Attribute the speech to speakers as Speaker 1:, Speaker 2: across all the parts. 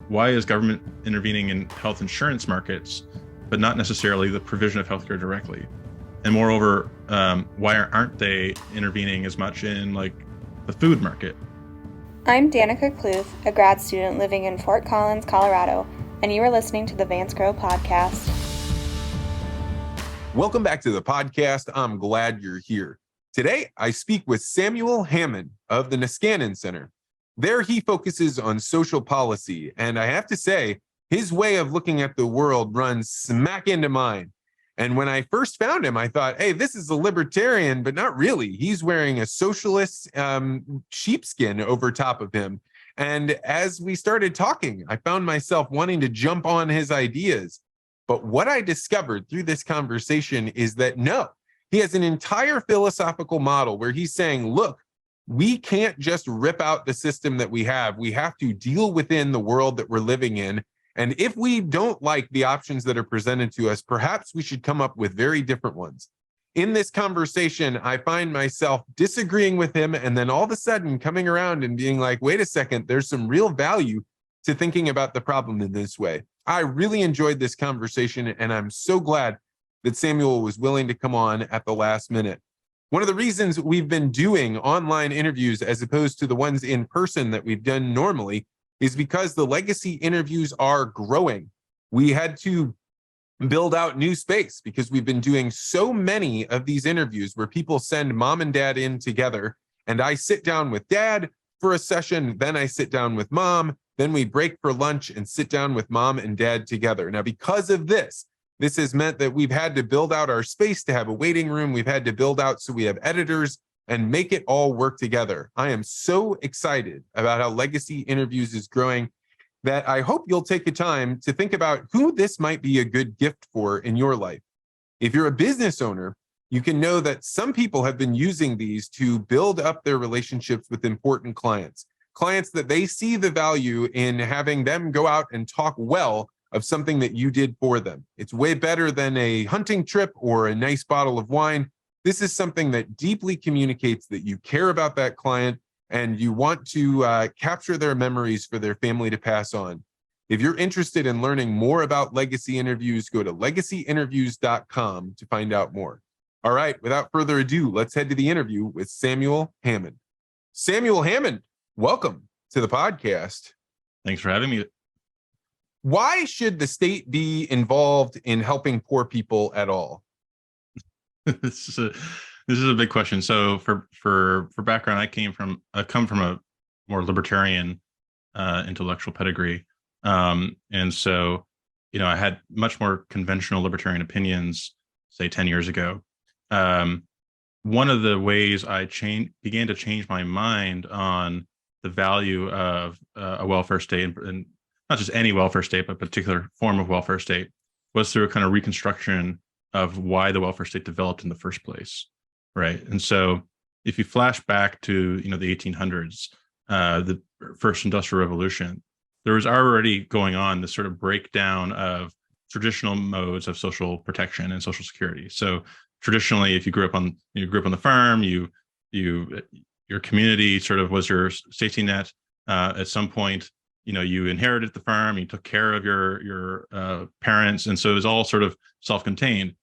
Speaker 1: why is government intervening in health insurance markets, but not necessarily the provision of healthcare directly? And moreover, why aren't they intervening as much in like the food market?
Speaker 2: I'm Danica Kluth, a grad student living in Fort Collins, Colorado, and you are listening to the Vance podcast.
Speaker 3: Welcome back to the podcast. I'm glad you're here. Today, I speak with Samuel Hammond of the Niskanen Center. There, he focuses on social policy, and I have to say, his way of looking at the world runs smack into mine. And when I first found him, I thought, hey, this is a libertarian, but not really. He's wearing a socialist sheepskin over top of him. And as we started talking, I found myself wanting to jump on his ideas. But what I discovered through this conversation is that no, he has an entire philosophical model where he's saying, look, we can't just rip out the system that we have. We have to deal within the world that we're living in. And if we don't like the options that are presented to us, perhaps we should come up with very different ones. In this conversation, I find myself disagreeing with him and then all of a sudden coming around and being like, wait a second, there's some real value to thinking about the problem in this way. I really enjoyed this conversation, and I'm so glad that Samuel was willing to come on at the last minute. One of the reasons we've been doing online interviews as opposed to the ones in person that we've done normally is because the legacy interviews are growing. We had to build out new space because we've been doing so many of these interviews where people send mom and dad in together, and I sit down with dad for a session, then I sit down with mom, then we break for lunch and sit down with mom and dad together. Now, because of this has meant that we've had to build out our space to have a waiting room. We've had to build out so we have editors and make it all work together. I am so excited about how Legacy Interviews is growing that I hope you'll take the time to think about who this might be a good gift for in your life. If you're a business owner, you can know that some people have been using these to build up their relationships with important clients that they see the value in having them go out and talk well of something that you did for them. It's way better than a hunting trip or a nice bottle of wine. This is something that deeply communicates that you care about that client and you want to capture their memories for their family to pass on. If you're interested in learning more about Legacy Interviews, go to legacyinterviews.com to find out more. All right, without further ado, let's head to the interview with Samuel Hammond. Samuel Hammond, welcome to the podcast.
Speaker 1: Thanks for having me.
Speaker 3: Why should the state be involved in helping poor people at all?
Speaker 1: This is a big question. So for background, I come from a more libertarian intellectual pedigree, and so I had much more conventional libertarian opinions, say 10 years ago. One of the ways I began to change my mind on the value of a welfare state, and not just any welfare state, but a particular form of welfare state, was through a kind of reconstruction of why the welfare state developed in the first place, right? And so if you flash back to the 1800s, the first industrial revolution, there was already going on this sort of breakdown of traditional modes of social protection and social security. So traditionally, if you grew up on the farm, your community sort of was your safety net. At some point, you inherited the farm, you took care of your parents, and so it was all sort of self-contained.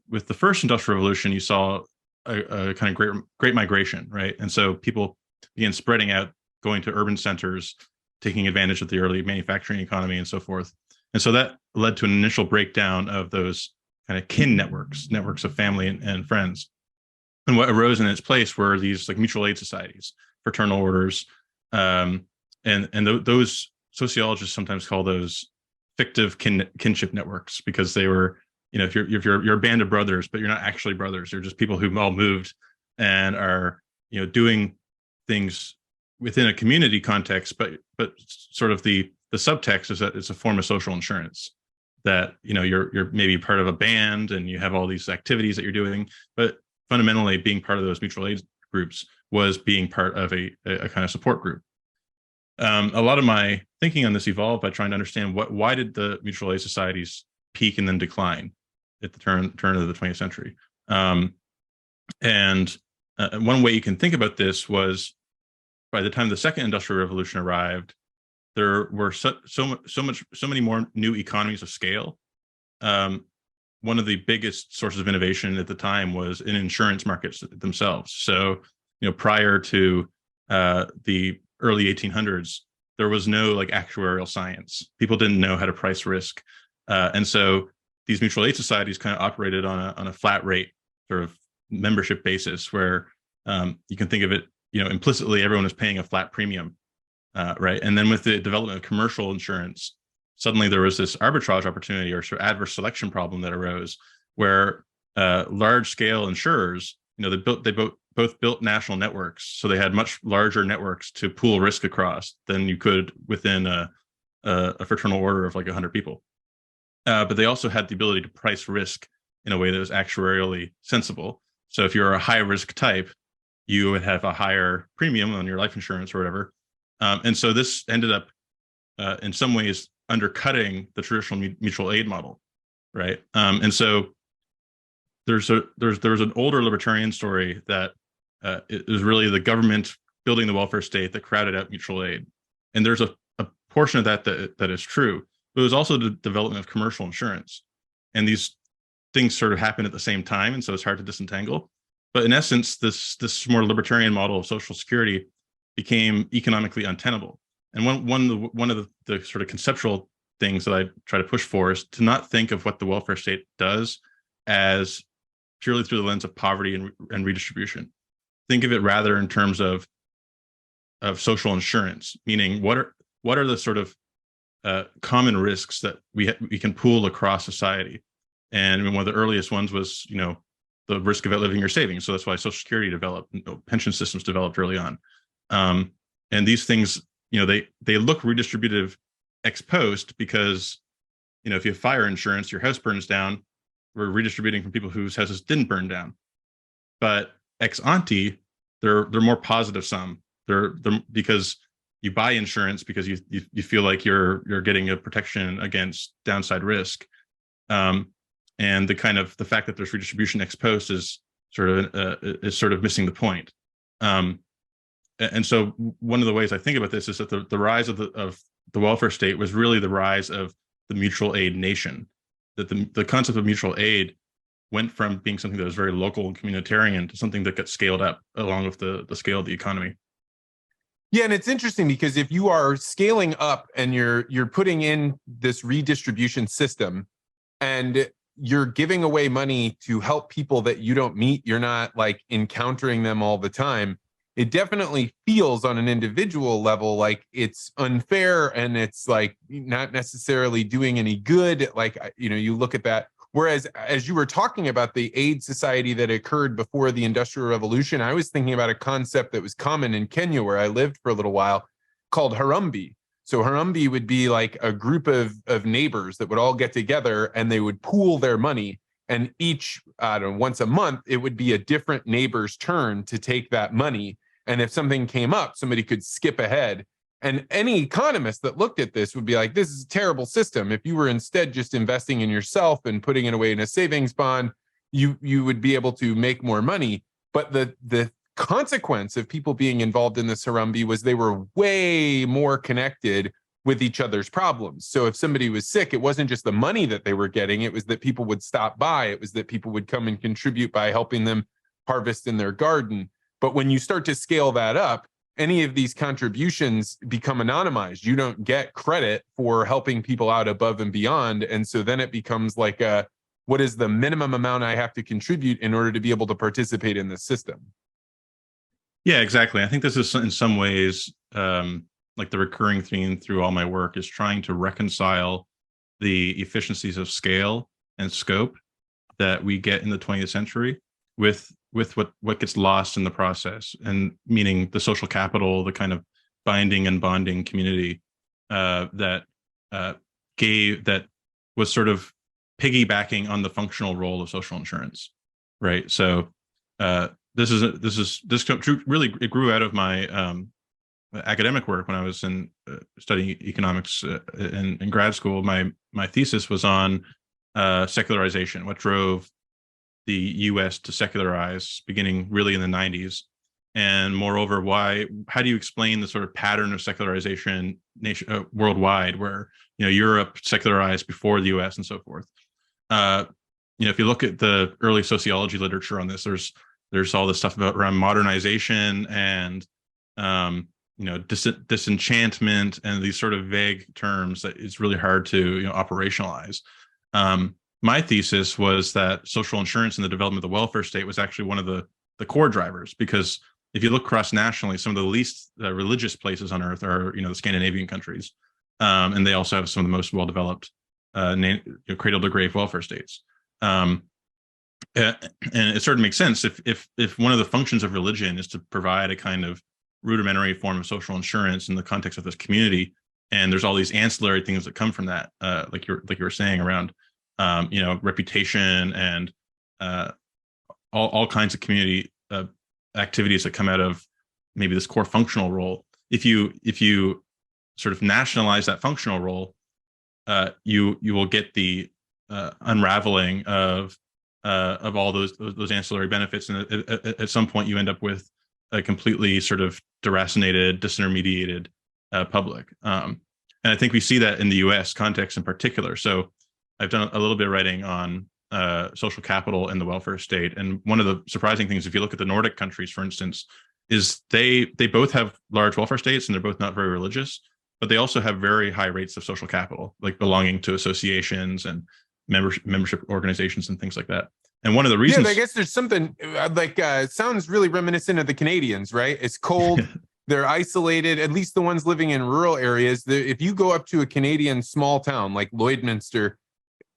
Speaker 1: With the first industrial revolution, you saw a kind of great migration, right? And so people began spreading out, going to urban centers, taking advantage of the early manufacturing economy and so forth. And so that led to an initial breakdown of those kind of kin networks of family and friends. And what arose in its place were these like mutual aid societies, fraternal orders, and those sociologists sometimes call those fictive kinship networks, because they were, if you're a band of brothers, but you're not actually brothers. You're just people who've all moved and are doing things within a community context, but sort of the subtext is that it's a form of social insurance, that you're maybe part of a band and you have all these activities that you're doing, but fundamentally being part of those mutual aid groups was being part of a kind of support group. A lot of my thinking on this evolved by trying to understand why did the mutual aid societies peak and then decline at the turn of the 20th century. And one way you can think about this was, by the time the second industrial revolution arrived, there were so many more new economies of scale. One of the biggest sources of innovation at the time was in insurance markets themselves. So, prior to the early 1800s, there was no like actuarial science. People didn't know how to price risk, and so these mutual aid societies kind of operated on a flat rate sort of membership basis, where you can think of it, implicitly everyone is paying a flat premium, right? And then with the development of commercial insurance, suddenly there was this arbitrage opportunity or sort of adverse selection problem that arose, where large scale insurers, they both built national networks, so they had much larger networks to pool risk across than you could within a fraternal order of like 100 people. But they also had the ability to price risk in a way that was actuarially sensible. So if you're a high risk type, you would have a higher premium on your life insurance or whatever. And so this ended up, in some ways, undercutting the traditional mutual aid model, right? And so there was an older libertarian story that it was really the government building the welfare state that crowded out mutual aid, and there's a portion of that is true. But it was also the development of commercial insurance, and these things sort of happen at the same time, and so it's hard to disentangle. But in essence, this more libertarian model of Social Security became economically untenable. And one of the sort of conceptual things that I try to push for is to not think of what the welfare state does as purely through the lens of poverty and redistribution. Think of it rather in terms of social insurance, meaning what are the sort of common risks that we can pool across society. And one of the earliest ones was, the risk of outliving your savings. So that's why Social Security developed, pension systems developed early on. And these things, they look redistributive ex post because, if you have fire insurance, your house burns down, we're redistributing from people whose houses didn't burn down. But ex ante, they're more positive sum. They're because you buy insurance because you feel like you're getting a protection against downside risk. And the fact that there's redistribution ex post is sort of missing the point. And so one of the ways I think about this is that the rise of the welfare state was really the rise of the mutual aid nation. That the concept of mutual aid went from being something that was very local and communitarian to something that got scaled up along with the scale of the economy.
Speaker 3: Yeah, and it's interesting because if you are scaling up and you're putting in this redistribution system and you're giving away money to help people that you don't meet, you're not like encountering them all the time, it definitely feels on an individual level like it's unfair and it's like not necessarily doing any good. Like, you look at that. Whereas as you were talking about the aid society that occurred before the Industrial Revolution, I was thinking about a concept that was common in Kenya, where I lived for a little while, called Harambee. So Harambee would be like a group of neighbors that would all get together and they would pool their money. And each, once a month, it would be a different neighbor's turn to take that money. And if something came up, somebody could skip ahead. And any economist that looked at this would be like, this is a terrible system. If you were instead just investing in yourself and putting it away in a savings bond, you would be able to make more money. But the consequence of people being involved in this Harambee was they were way more connected with each other's problems. So if somebody was sick, it wasn't just the money that they were getting. It was that people would stop by. It was that people would come and contribute by helping them harvest in their garden. But when you start to scale that up, any of these contributions become anonymized. You don't get credit for helping people out above and beyond. And so then it becomes like what is the minimum amount I have to contribute in order to be able to participate in the system?
Speaker 1: Yeah, exactly. I think this is in some ways like the recurring theme through all my work is trying to reconcile the efficiencies of scale and scope that we get in the 20th century with what gets lost in the process, and meaning the social capital, the kind of binding and bonding community that was sort of piggybacking on the functional role of social insurance, right? So this really it grew out of my academic work when I was studying economics in grad school. My thesis was on secularization, what drove the U.S. to secularize, beginning really in the 90s. And moreover, how do you explain the sort of pattern of secularization worldwide, where Europe secularized before the U.S. and so forth? If you look at the early sociology literature on this, there's all this stuff about around modernization and disenchantment and these sort of vague terms that it's really hard to operationalize. My thesis was that social insurance and the development of the welfare state was actually one of the core drivers, because if you look cross nationally, some of the least religious places on earth are the Scandinavian countries, and they also have some of the most well-developed cradle to grave welfare states. And it sort of makes sense if one of the functions of religion is to provide a kind of rudimentary form of social insurance in the context of this community, and there's all these ancillary things that come from that, like you were saying, around reputation and all kinds of community activities that come out of maybe this core functional role. If you sort of nationalize that functional role, you will get the unraveling of all those ancillary benefits, and at some point you end up with a completely sort of deracinated, disintermediated public. And I think we see that in the U.S. context in particular. So I've done a little bit of writing on social capital and the welfare state, and one of the surprising things, if you look at the Nordic countries, for instance, is they both have large welfare states and they're both not very religious, but they also have very high rates of social capital, like belonging to associations and membership organizations and things like that. And one of the reasons,
Speaker 3: I guess there's something sounds really reminiscent of the Canadians, right? It's cold. They're isolated, at least the ones living in rural areas. If you go up to a Canadian small town like Lloydminster,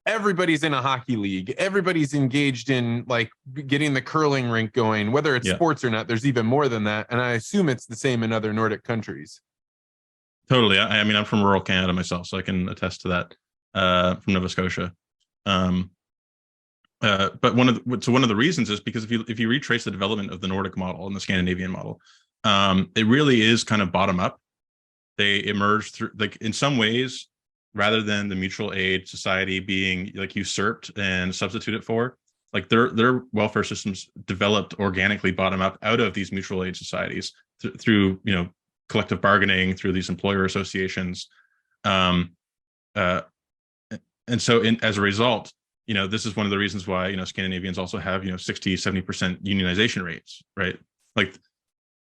Speaker 3: everybody's in a hockey league. Everybody's engaged in like getting the curling rink going, whether it's sports or not. There's even more than that. And I assume it's the same in other Nordic countries.
Speaker 1: Totally. I mean, I'm from rural Canada myself, so I can attest to that, from Nova Scotia. But one of the reasons is because if you retrace the development of the Nordic model and the Scandinavian model, it really is kind of bottom up. They emerged through, like, in some ways, rather than the mutual aid society being like usurped and substituted for, like their welfare systems developed organically bottom up out of these mutual aid societies through collective bargaining, through these employer associations, and so as a result, this is one of the reasons why Scandinavians also have 60-70% unionization rates, right? Like,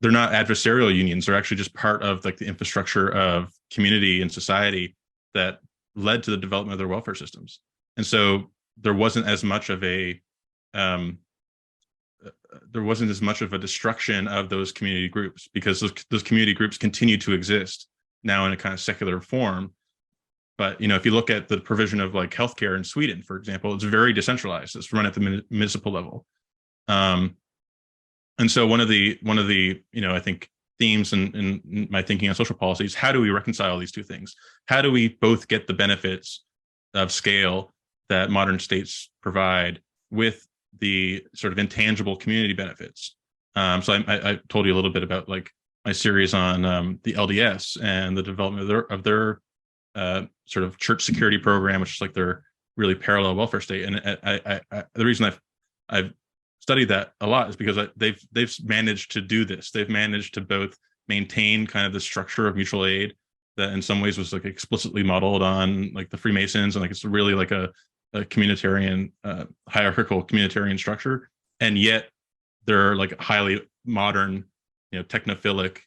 Speaker 1: they're not adversarial unions; they're actually just part of like the infrastructure of community and society that led to the development of their welfare systems. And so there wasn't as much of a destruction of those community groups, because those community groups continue to exist now in a kind of secular form. But if you look at the provision of like healthcare in Sweden, for example, it's very decentralized. It's run at the municipal level. And so one of the I think themes in my thinking on social policy is, how do we reconcile these two things? How do we both get the benefits of scale that modern states provide with the sort of intangible community benefits? So I told you a little bit about like my series on the LDS and the development of their sort of church security program, which is like their really parallel welfare state. And the reason I've studied that a lot is because they've managed to do this. They've managed to both maintain kind of the structure of mutual aid that in some ways was like explicitly modeled on like the Freemasons, and like it's really like a communitarian, hierarchical communitarian structure, and yet they're like highly modern, technophilic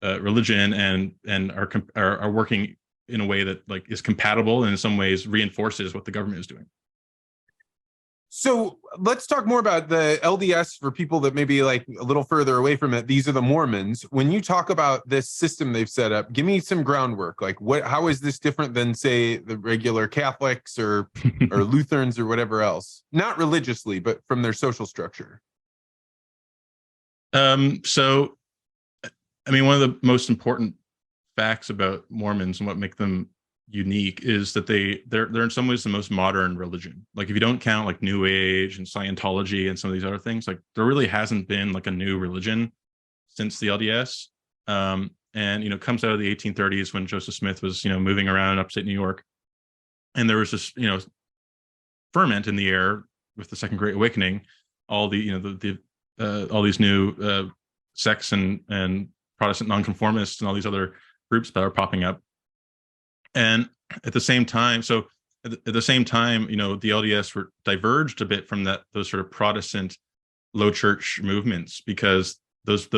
Speaker 1: religion, and are working in a way that like is compatible and in some ways reinforces what the government is doing.
Speaker 3: So let's talk more about the LDS for people that may be like a little further away from it. These are the Mormons. When you talk about this system they've set up, give me some groundwork. Like, how is this different than, say, the regular Catholics or Lutherans or whatever else? Not religiously, but from their social structure.
Speaker 1: So, I mean, one of the most important facts about Mormons and what make them unique is that they're in some ways the most modern religion. Like, if you don't count like New Age and Scientology and some of these other things, like there really hasn't been like a new religion since the LDS. And it comes out of the 1830s when Joseph Smith was moving around in upstate New York, and there was this ferment in the air with the Second Great Awakening. All the all these new sects and Protestant nonconformists and all these other groups that are popping up. And at the same time, the LDS were diverged a bit from those sort of Protestant low church movements, because those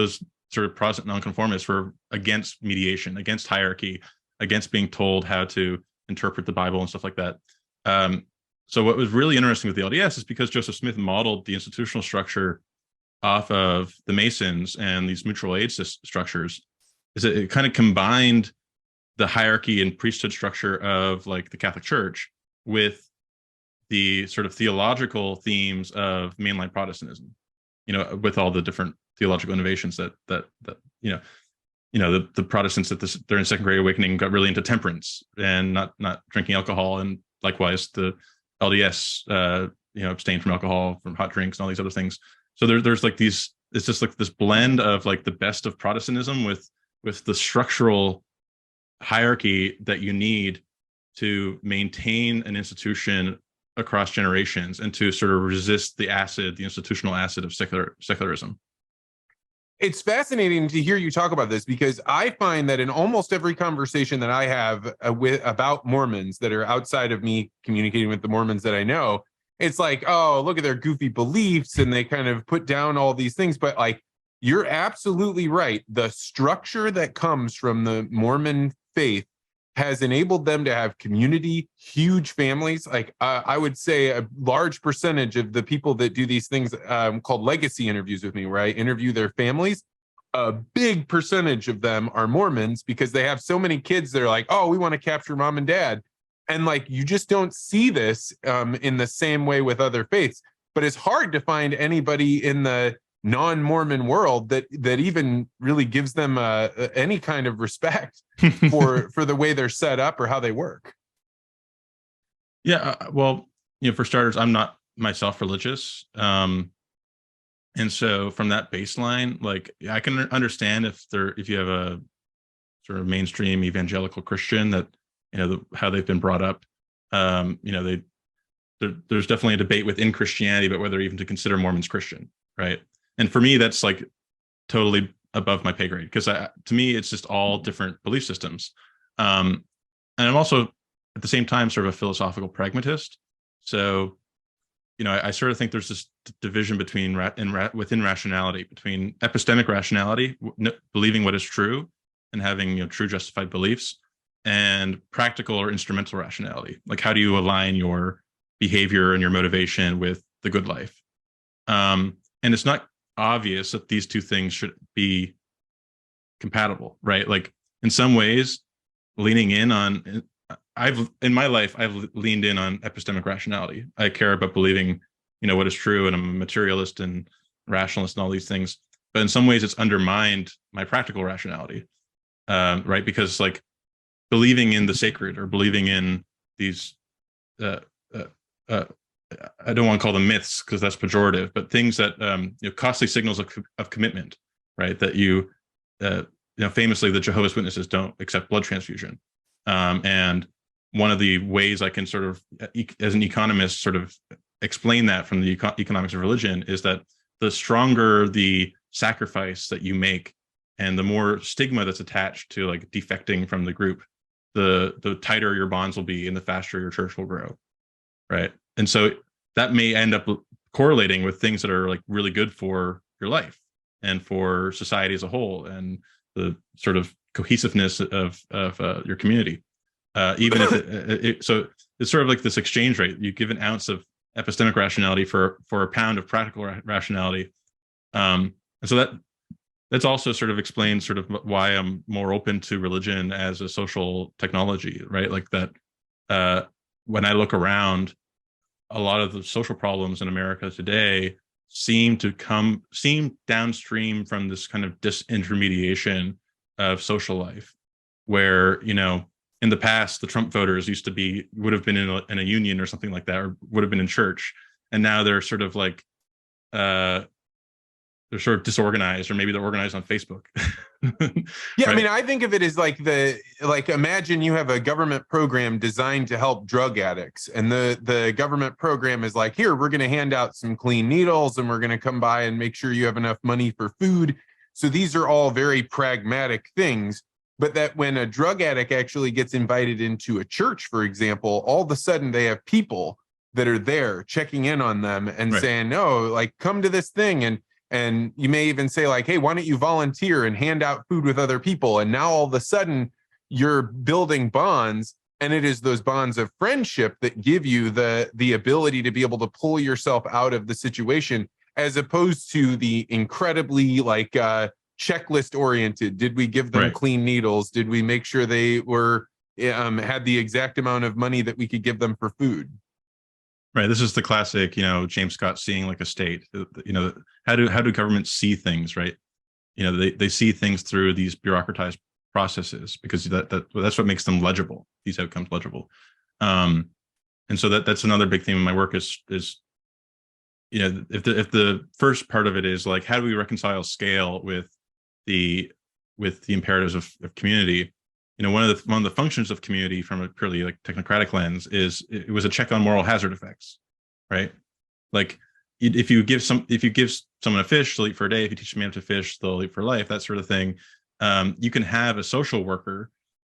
Speaker 1: sort of Protestant nonconformists were against mediation, against hierarchy, against being told how to interpret the Bible and stuff like that. So what was really interesting with the LDS is because Joseph Smith modeled the institutional structure off of the Masons and these mutual aid structures, is that it kind of combined the hierarchy and priesthood structure of like the Catholic Church with the sort of theological themes of mainline Protestantism, with all the different theological innovations that the Protestants during Second Great Awakening got really into temperance and not drinking alcohol, and likewise the LDS abstained from alcohol, from hot drinks, and all these other things. So there's like these, it's just like this blend of like the best of Protestantism with the structural hierarchy that you need to maintain an institution across generations and to sort of resist the institutional acid of secularism.
Speaker 3: It's fascinating to hear you talk about this, because I find that in almost every conversation that I have about Mormons that are outside of me communicating with the Mormons that I know, it's like, oh, look at their goofy beliefs, and they kind of put down all these things. But like, you're absolutely right. The structure that comes from the Mormon faith has enabled them to have community, huge families. Like I would say a large percentage of the people that do these things called legacy interviews with me, where I interview their families, a big percentage of them are Mormons, because they have so many kids that are like, oh, we want to capture mom and dad. And like, you just don't see this in the same way with other faiths. But it's hard to find anybody in the non-Mormon world that even really gives them any kind of respect for the way they're set up or how they work.
Speaker 1: Yeah, well, for starters, I'm not myself religious, and so from that baseline, like, I can understand if you have a sort of mainstream evangelical Christian that how they've been brought up. There's definitely a debate within Christianity about whether even to consider Mormons Christian, right? And for me, that's like totally above my pay grade, because to me, it's just all different belief systems. And I'm also at the same time sort of a philosophical pragmatist. So, I sort of think there's this division within rationality, between epistemic rationality, believing what is true and having true justified beliefs, and practical or instrumental rationality. Like, how do you align your behavior and your motivation with the good life? And it's not obvious that these two things should be compatible, right? Like, in some ways, leaning in on, in my life, I've leaned in on epistemic rationality. I care about believing, what is true, and I'm a materialist and rationalist and all these things. But in some ways, it's undermined my practical rationality, right? Because like, believing in the sacred, or believing in these, I don't want to call them myths because that's pejorative, but things that costly signals of commitment, right? That famously, the Jehovah's Witnesses don't accept blood transfusion, and one of the ways I can sort of, as an economist, sort of explain that from the economics of religion, is that the stronger the sacrifice that you make, and the more stigma that's attached to like defecting from the group, the tighter your bonds will be, and the faster your church will grow, right? And so that may end up correlating with things that are like really good for your life and for society as a whole, and the sort of cohesiveness of your community. Even if so it's sort of like this exchange rate. You give an ounce of epistemic rationality for a pound of practical rationality. And so that's also sort of explains sort of why I'm more open to religion as a social technology, right? Like that, when I look around, a lot of the social problems in America today seem downstream from this kind of disintermediation of social life, where, in the past, the Trump voters would have been in a union or something like that, or would have been in church. And now they're sort of like, they're sort of disorganized, or maybe they're organized on Facebook.
Speaker 3: Yeah, I
Speaker 1: Right?
Speaker 3: mean, I think of it as like imagine you have a government program designed to help drug addicts, and the government program is like, here, we're going to hand out some clean needles, and we're going to come by and make sure you have enough money for food. So these are all very pragmatic things. But that when a drug addict actually gets invited into a church, for example, all of a sudden they have people that are there checking in on them and
Speaker 1: Right.
Speaker 3: saying, no, like, come to this thing. And you may even say, like, hey, why don't you volunteer and hand out food with other people? And now all of a sudden you're building bonds, and it is those bonds of friendship that give you the ability to be able to pull yourself out of the situation, as opposed to the incredibly like checklist oriented. Did we give them
Speaker 1: Right.
Speaker 3: clean needles? Did we make sure they were had the exact amount of money that we could give them for food?
Speaker 1: Right. This is the classic, James Scott seeing like a state. How do governments see things, right? They see things through these bureaucratized processes, because that's what makes them legible. These outcomes legible. And so that's another big theme in my work is if the first part of it is like, how do we reconcile scale with the imperatives of community? One of the functions of community from a purely like technocratic lens is it was a check on moral hazard effects, right? Like if you give someone a fish, they'll eat for a day. If you teach them how to fish, they'll eat for life, that sort of thing. You can have a social worker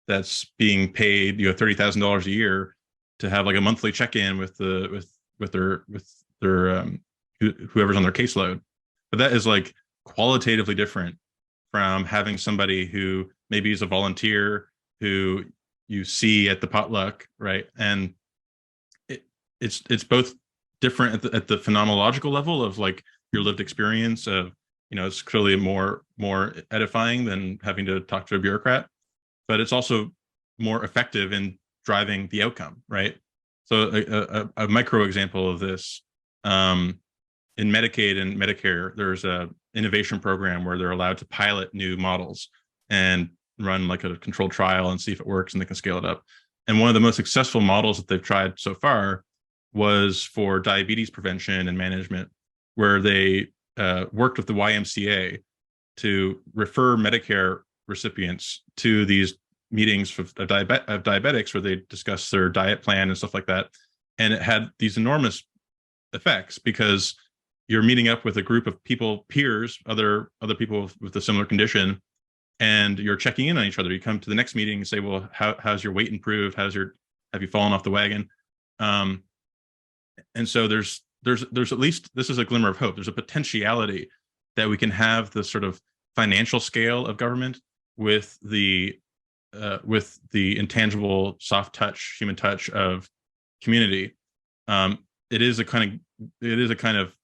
Speaker 1: that's being paid $30,000 a year to have like a monthly check-in with their whoever's on their caseload, but that is like qualitatively different from having somebody who maybe is a volunteer who you see at the potluck, right? And it's both different at the phenomenological level of like your lived experience of, it's clearly more edifying than having to talk to a bureaucrat, but it's also more effective in driving the outcome, right? So a micro example of this, in Medicaid and Medicare, there's a innovation program where they're allowed to pilot new models and run like a controlled trial and see if it works, and they can scale it up. And one of the most successful models that they've tried so far was for diabetes prevention and management, where they worked with the YMCA to refer Medicare recipients to these meetings of diabetics where they discuss their diet plan and stuff like that. And it had these enormous effects, because you're meeting up with a group of people, peers, other people with a similar condition, and you're checking in on each other. You come to the next meeting and say, well, how's your weight improved? Have you fallen off the wagon? And so there's at least, this is a glimmer of hope. There's a potentiality that we can have the sort of financial scale of government with the intangible soft touch, human touch of community. It is a kind of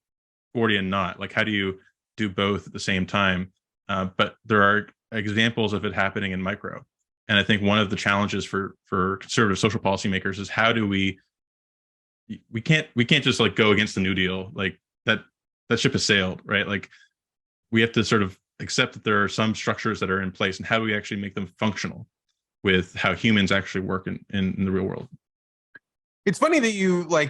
Speaker 1: Gordian knot. Like, how do you do both at the same time? But there are examples of it happening in micro. And I think one of the challenges for conservative social policymakers is how do we can't just like go against the New Deal. Like that ship has sailed, right? Like we have to sort of accept that there are some structures that are in place, and how do we actually make them functional with how humans actually work in the real world.
Speaker 3: It's funny that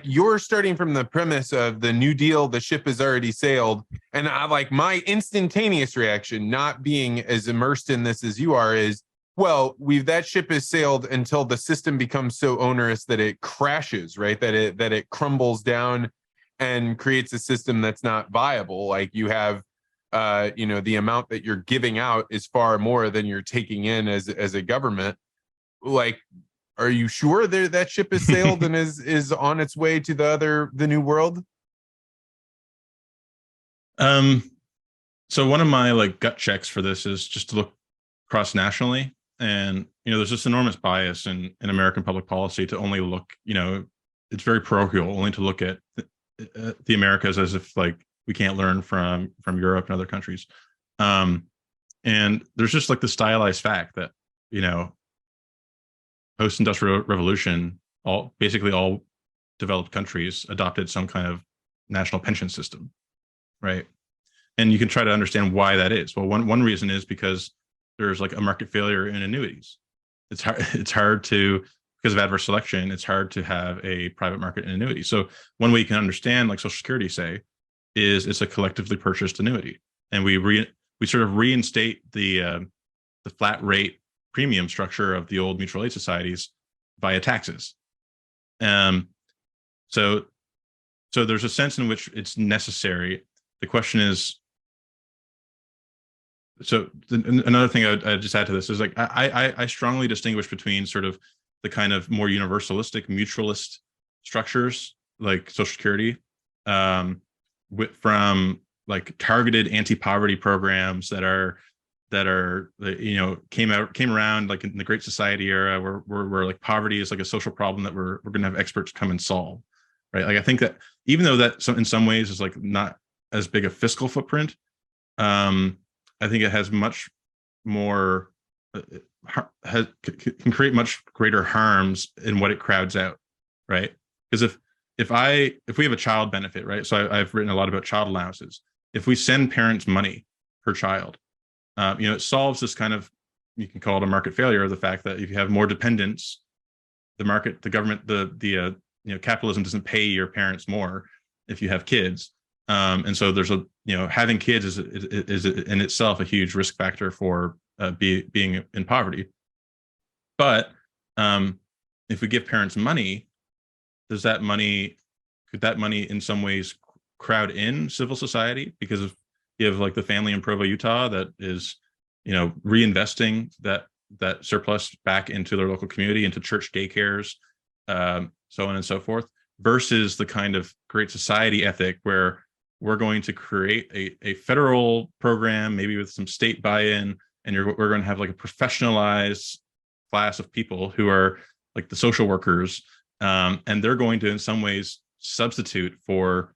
Speaker 3: you're starting from the premise of the New Deal, the ship has already sailed. And I like my instantaneous reaction, not being as immersed in this as you are, is, well, that ship has sailed until the system becomes so onerous that it crashes, right? That it crumbles down and creates a system that's not viable. Like you have, the amount that you're giving out is far more than you're taking in as a government. Like, are you sure that ship has sailed and is on its way to the new world?
Speaker 1: So one of my like gut checks for this is just to look cross nationally, and there's this enormous bias in American public policy to only look, it's very parochial, only to look at the Americas as if like we can't learn from Europe and other countries. And there's just like the stylized fact that post-industrial revolution, basically all developed countries adopted some kind of national pension system, right? And you can try to understand why that is. Well, one reason is because there's like a market failure in annuities. It's hard to, because of adverse selection, it's hard to have a private market in annuities. So one way you can understand, like Social Security, say, is it's a collectively purchased annuity. and we sort of reinstate the flat rate premium structure of the old mutual aid societies via taxes. So there's a sense in which it's necessary. The question is, another thing I'd just add to this is like I strongly distinguish between sort of the kind of more universalistic mutualist structures like Social Security, from like targeted anti-poverty programs that are came around like in the Great Society era, where like poverty is like a social problem that we're going to have experts come and solve, right? Like I think that even though that in some ways is like not as big a fiscal footprint, I think it has much more can create much greater harms in what it crowds out, right? Because if we have a child benefit, right? So I've written a lot about child allowances. If we send parents money per child, it solves this kind of, you can call it a market failure, the fact that if you have more dependents, the government, capitalism doesn't pay your parents more if you have kids. And so there's having kids is in itself a huge risk factor for being in poverty. But if we give parents money, could that money in some ways crowd in civil society? Because if you have like the family in Provo, Utah, that is, reinvesting that surplus back into their local community, into church daycares, so on and so forth, versus the kind of Great Society ethic where we're going to create a federal program, maybe with some state buy-in, and we're going to have like a professionalized class of people who are like the social workers, and they're going to in some ways substitute for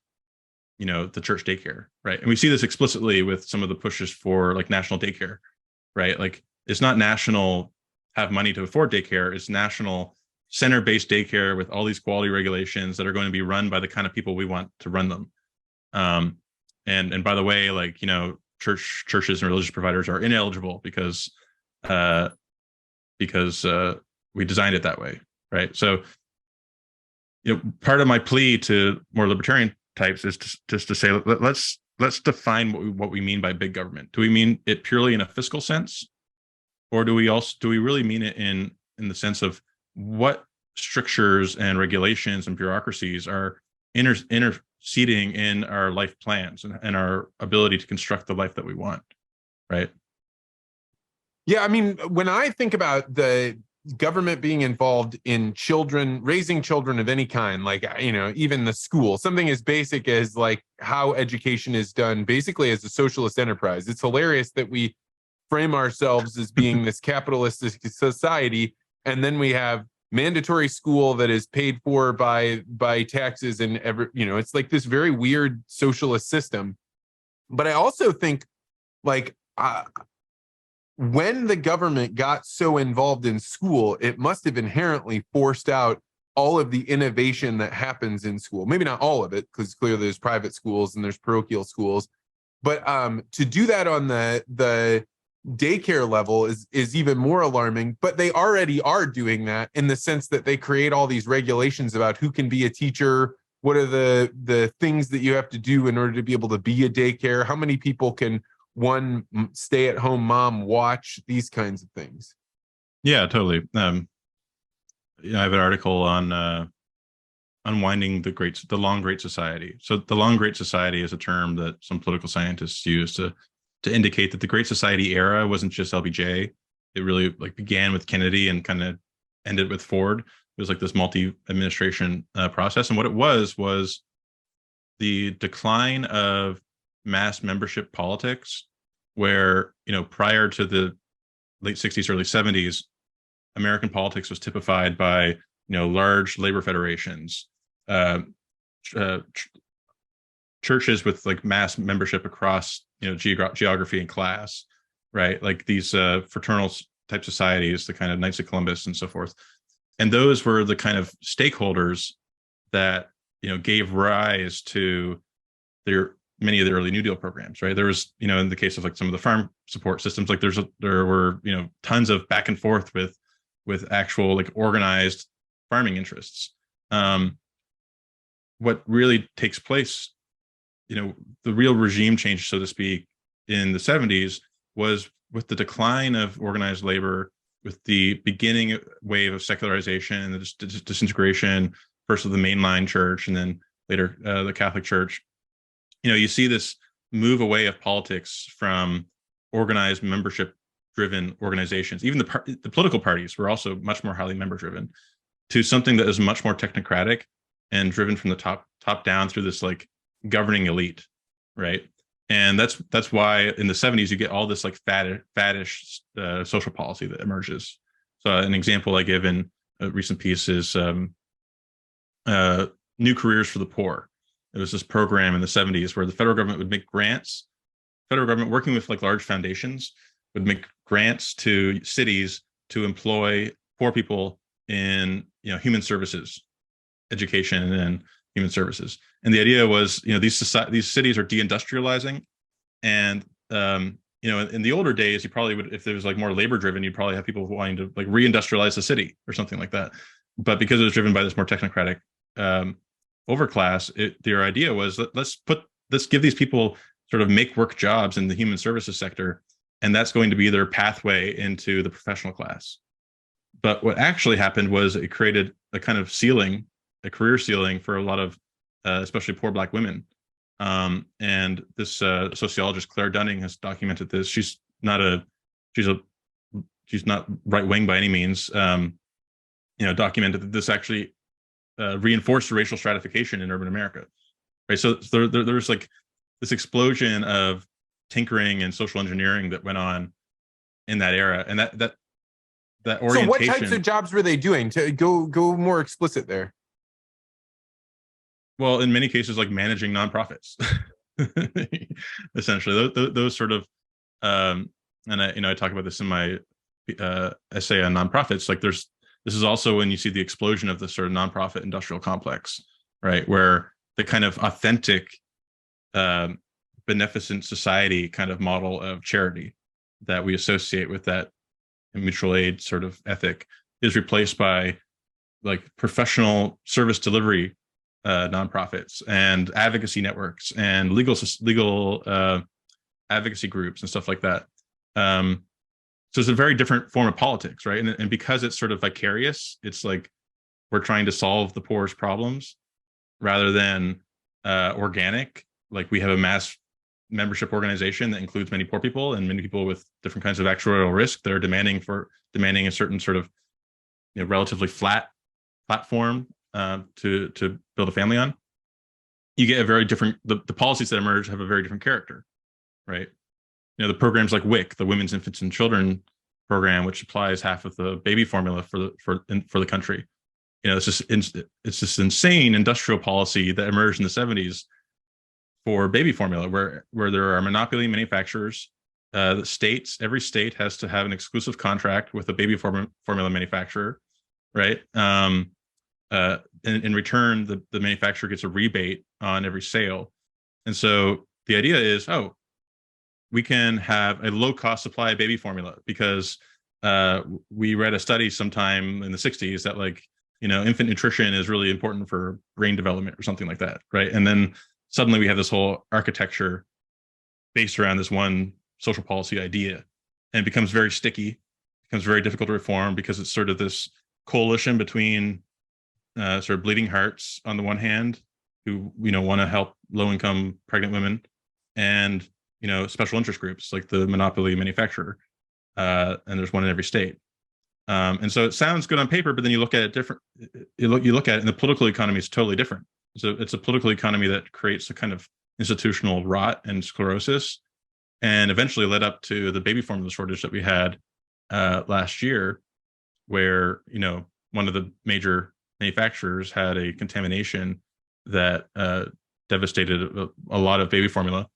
Speaker 1: the church daycare, right? And we see this explicitly with some of the pushes for like national daycare, right? Like it's not national have money to afford daycare, it's national center-based daycare with all these quality regulations that are going to be run by the kind of people we want to run them. And by the way, like, churches and religious providers are ineligible because we designed it that way, right? So, part of my plea to more libertarian types is just to say, let's define what we mean by big government. Do we mean it purely in a fiscal sense, or do we really mean it in the sense of what strictures and regulations and bureaucracies are interceding in our life plans and our ability to construct the life that we want, right?
Speaker 3: Yeah, I mean, when I think about the government being involved in raising children of any kind, like, even the school, something as basic as like how education is done basically as a socialist enterprise. It's hilarious that we frame ourselves as being this capitalistic society, and then we have mandatory school that is paid for by taxes, and it's like this very weird socialist system. But I also think like when the government got so involved in school, it must have inherently forced out all of the innovation that happens in school. Maybe not all of it, because clearly there's private schools and there's parochial schools, but to do that on the daycare level is even more alarming. But they already are doing that in the sense that they create all these regulations about who can be a teacher, what are the things that you have to do in order to be able to be a daycare, how many people can one stay-at-home mom watch, these kinds of things.
Speaker 1: Yeah, totally. I have an article on unwinding the long Great Society. So the long Great Society is a term that some political scientists use to indicate that the Great Society era wasn't just LBJ. It really like began with Kennedy and kind of ended with Ford. It was like this multi-administration process. And what it was the decline of mass membership politics, where, prior to the late 60s, early 70s, American politics was typified by, large labor federations, churches with like mass membership across, geography and class, right? Like these fraternal type societies, the kind of Knights of Columbus and so forth. And those were the kind of stakeholders that, gave rise to many of the early New Deal programs, right? There was, in the case of like some of the farm support systems, like there were, tons of back and forth with actual like organized farming interests. What really takes place, the real regime change, so to speak, in the 70s was with the decline of organized labor, with the beginning wave of secularization and the disintegration, first of the mainline church and then later the Catholic Church. You see this move away of politics from organized membership-driven organizations. Even the political parties were also much more highly member-driven, to something that is much more technocratic and driven from the top down through this like governing elite, right? And that's why in the 70s you get all this like faddish social policy that emerges. So an example I give in a recent piece is New Careers for the Poor. It was this program in the 70s where the federal government would make grants. Federal government working with like large foundations would make grants to cities to employ poor people in human services, education, and human services. And the idea was, these cities are deindustrializing, and in the older days, you probably would, if there was like more labor driven, you'd probably have people wanting to like reindustrialize the city or something like that. But because it was driven by this more technocratic overclass, their idea was let's give these people sort of make work jobs in the human services sector, and that's going to be their pathway into the professional class. But what actually happened was it created a kind of ceiling, a career ceiling for a lot of especially poor Black women. And this sociologist Claire Dunning has documented this. She's not right wing by any means. Documented that this actually reinforced racial stratification in urban America, right? So there's like this explosion of tinkering and social engineering that went on in that era, and that orientation.
Speaker 3: So what types of jobs were they doing? To go more explicit there.
Speaker 1: Well, in many cases, like managing nonprofits, essentially those sort of, and I talk about this in my essay on nonprofits. Like this is also when you see the explosion of the sort of nonprofit industrial complex, right? Where the kind of authentic beneficent society kind of model of charity that we associate with that mutual aid sort of ethic is replaced by like professional service delivery nonprofits and advocacy networks and legal advocacy groups and stuff like that. So it's a very different form of politics, right? And because it's sort of vicarious, it's like we're trying to solve the poor's problems rather than organic. Like we have a mass membership organization that includes many poor people and many people with different kinds of actuarial risk that are demanding a certain sort of relatively flat platform to build a family on. You get a very different, the policies that emerge have a very different character, right? The programs like WIC, the Women's, Infants, and Children program, which supplies half of the baby formula for the country. It's this insane industrial policy that emerged in the 70s for baby formula, where there are monopoly manufacturers. Every state has to have an exclusive contract with a baby formula manufacturer, right? In return, the manufacturer gets a rebate on every sale. And so the idea is, we can have a low-cost supply of baby formula because we read a study sometime in the 60s that infant nutrition is really important for brain development or something like that, right? And then suddenly we have this whole architecture based around this one social policy idea, and it becomes very sticky, becomes very difficult to reform because it's sort of this coalition between sort of bleeding hearts on the one hand, who want to help low-income pregnant women, and special interest groups like the monopoly manufacturer, and there's one in every state. And so it sounds good on paper, but then you look at it different. You look at it, and the political economy is totally different. So it's a political economy that creates a kind of institutional rot and sclerosis, and eventually led up to the baby formula shortage that we had last year, where one of the major manufacturers had a contamination that devastated a lot of baby formula.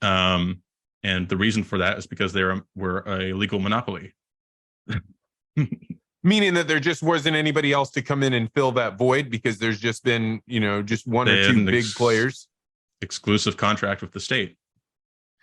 Speaker 1: And the reason for that is because they were a legal monopoly.
Speaker 3: Meaning that there just wasn't anybody else to come in and fill that void because there's just been, just one or two big players.
Speaker 1: Exclusive contract with the state.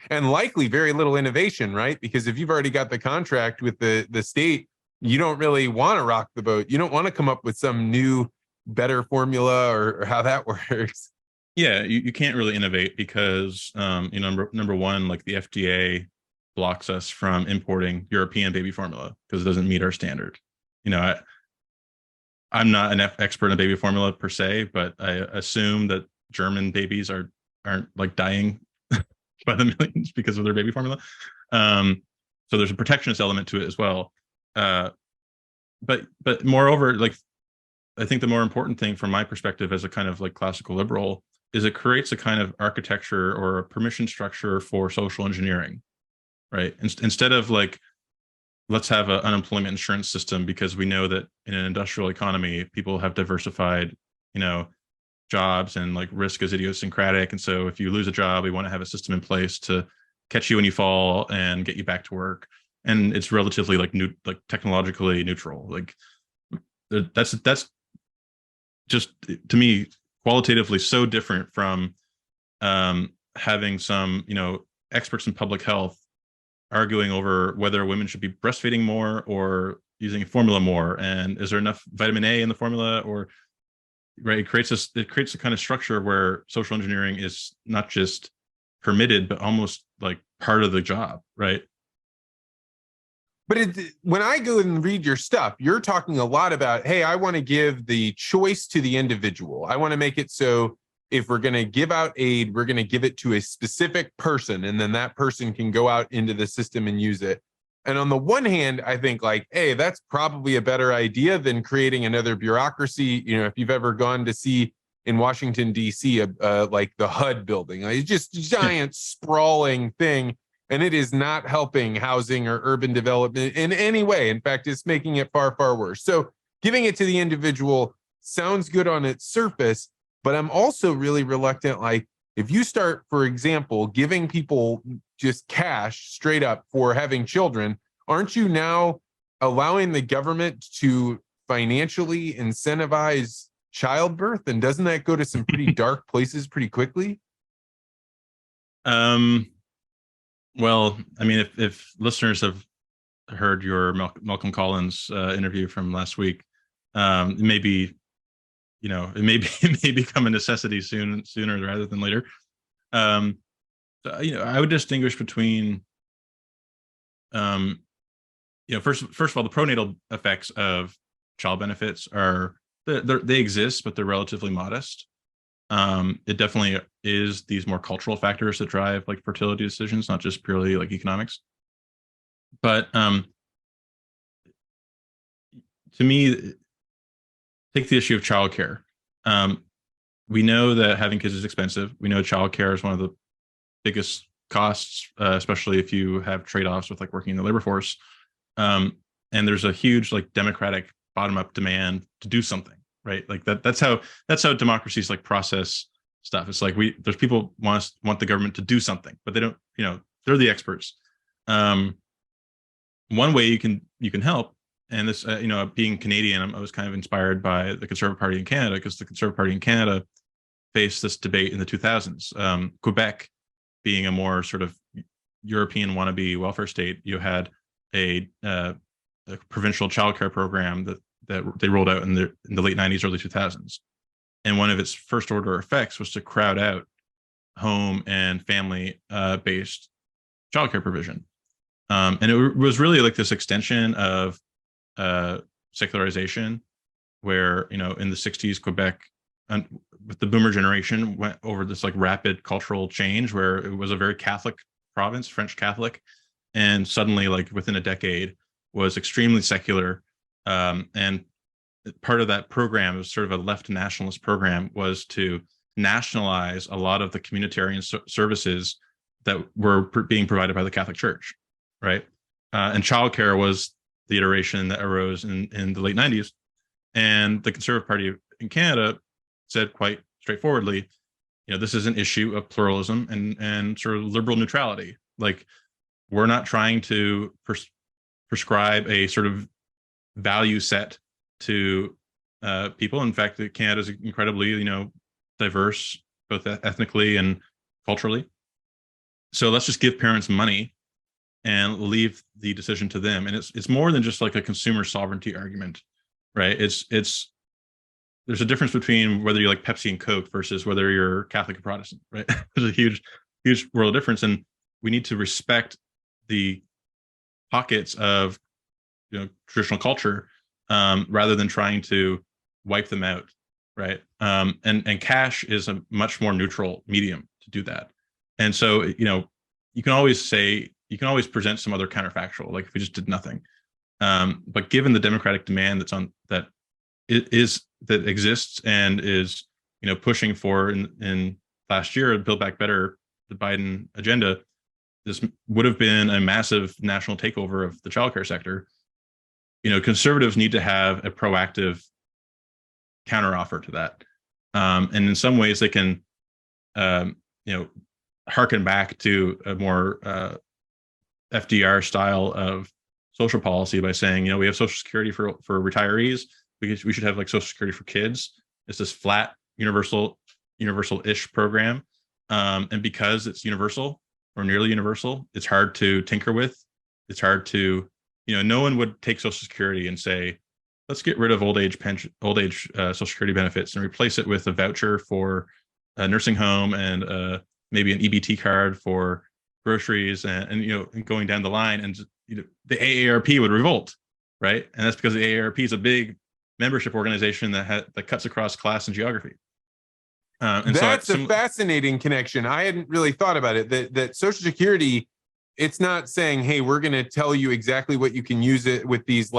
Speaker 3: And likely very little innovation, right? Because if you've already got the contract with the state, you don't really want to rock the boat. You don't want to come up with some new, better formula or how that works.
Speaker 1: Yeah, you can't really innovate because number one, like the FDA blocks us from importing European baby formula because it doesn't meet our standard. You know, I'm not an expert in baby formula per se, but I assume that German babies aren't like dying by the millions because of their baby formula. Um, so there's a protectionist element to it as well. Uh, but moreover, like I think the more important thing from my perspective as a kind of like classical liberal is it creates a kind of architecture or a permission structure for social engineering, right? Instead of like let's have an unemployment insurance system because we know that in an industrial economy people have diversified, you know, jobs and like risk is idiosyncratic, and so if you lose a job we want to have a system in place to catch you when you fall and get you back to work, and it's relatively like like technologically neutral. Like that's just to me qualitatively so different from having some experts in public health arguing over whether women should be breastfeeding more or using formula more, and is there enough vitamin A in the formula, or right, it creates a kind of structure where social engineering is not just permitted but almost like part of the job, right?
Speaker 3: But when I go and read your stuff, you're talking a lot about, hey, I want to give the choice to the individual. I want to make it so if we're going to give out aid, we're going to give it to a specific person, and then that person can go out into the system and use it. And on the one hand, I think like, hey, that's probably a better idea than creating another bureaucracy. You know, if you've ever gone to see in Washington, D.C., like the HUD building, like, it's just a giant sprawling thing. And it is not helping housing or urban development in any way. In fact, it's making it far, far worse. So giving it to the individual sounds good on its surface, but I'm also really reluctant. Like if you start, for example, giving people just cash straight up for having children, aren't you now allowing the government to financially incentivize childbirth? And doesn't that go to some pretty dark places pretty quickly?
Speaker 1: Well, I mean, if listeners have heard your Malcolm Collins interview from last week, maybe it may be it may become a necessity sooner rather than later. I would distinguish between, first of all, the pronatal effects of child benefits are they exist, but they're relatively modest. It definitely is these more cultural factors that drive like fertility decisions, not just purely like economics. But to me, take the issue of childcare. We know that having kids is expensive. We know childcare is one of the biggest costs, especially if you have trade-offs with like working in the labor force. And there's a huge like democratic bottom-up demand to do something, right? Like that's how democracies like process stuff. It's like there's people want the government to do something, but they don't, they're the experts. One way you can help, and this, being Canadian, I was kind of inspired by the Conservative Party in Canada, because the Conservative Party in Canada faced this debate in the 2000s. Quebec being a more sort of European wannabe welfare state, you had a provincial childcare program that they rolled out in the late 90s, early 2000s. And one of its first order effects was to crowd out home and family based childcare provision. And it was really like this extension of secularization, where, in the 60s, Quebec, with the boomer generation, went over this like rapid cultural change where it was a very Catholic province, French Catholic, and suddenly, like within a decade, was extremely secular. And part of that program, was sort of a left nationalist program, was to nationalize a lot of the communitarian services that were being provided by the Catholic Church, right? And childcare was the iteration that arose in the late 90s. And the Conservative Party in Canada said quite straightforwardly, this is an issue of pluralism and sort of liberal neutrality. Like, we're not trying to prescribe a sort of value set to people. In fact, Canada is incredibly, diverse, both ethnically and culturally. So let's just give parents money and leave the decision to them. And it's more than just like a consumer sovereignty argument, right? It's there's a difference between whether you like Pepsi and Coke versus whether you're Catholic or Protestant, right? There's a huge world difference, and we need to respect the pockets of traditional culture, rather than trying to wipe them out, right? And cash is a much more neutral medium to do that. And so you can always present some other counterfactual, like if we just did nothing. But given the democratic demand that exists and is pushing for in last year, Build Back Better, the Biden agenda, this would have been a massive national takeover of the childcare sector. Conservatives need to have a proactive counteroffer to that, and in some ways they can harken back to a more FDR style of social policy by saying, we have Social Security for retirees. We should have like Social Security for kids. It's this flat, universal-ish program, and because it's universal or nearly universal, it's hard to tinker with. It's hard to, no one would take Social Security and say, let's get rid of old age Social Security benefits and replace it with a voucher for a nursing home and maybe an EBT card for groceries and going down the line, and the AARP would revolt, right? And that's because the AARP is a big membership organization that cuts across class and geography. And
Speaker 3: that's a fascinating connection. I hadn't really thought about it. That Social Security, it's not saying, hey, we're going to tell you exactly what you can use it with these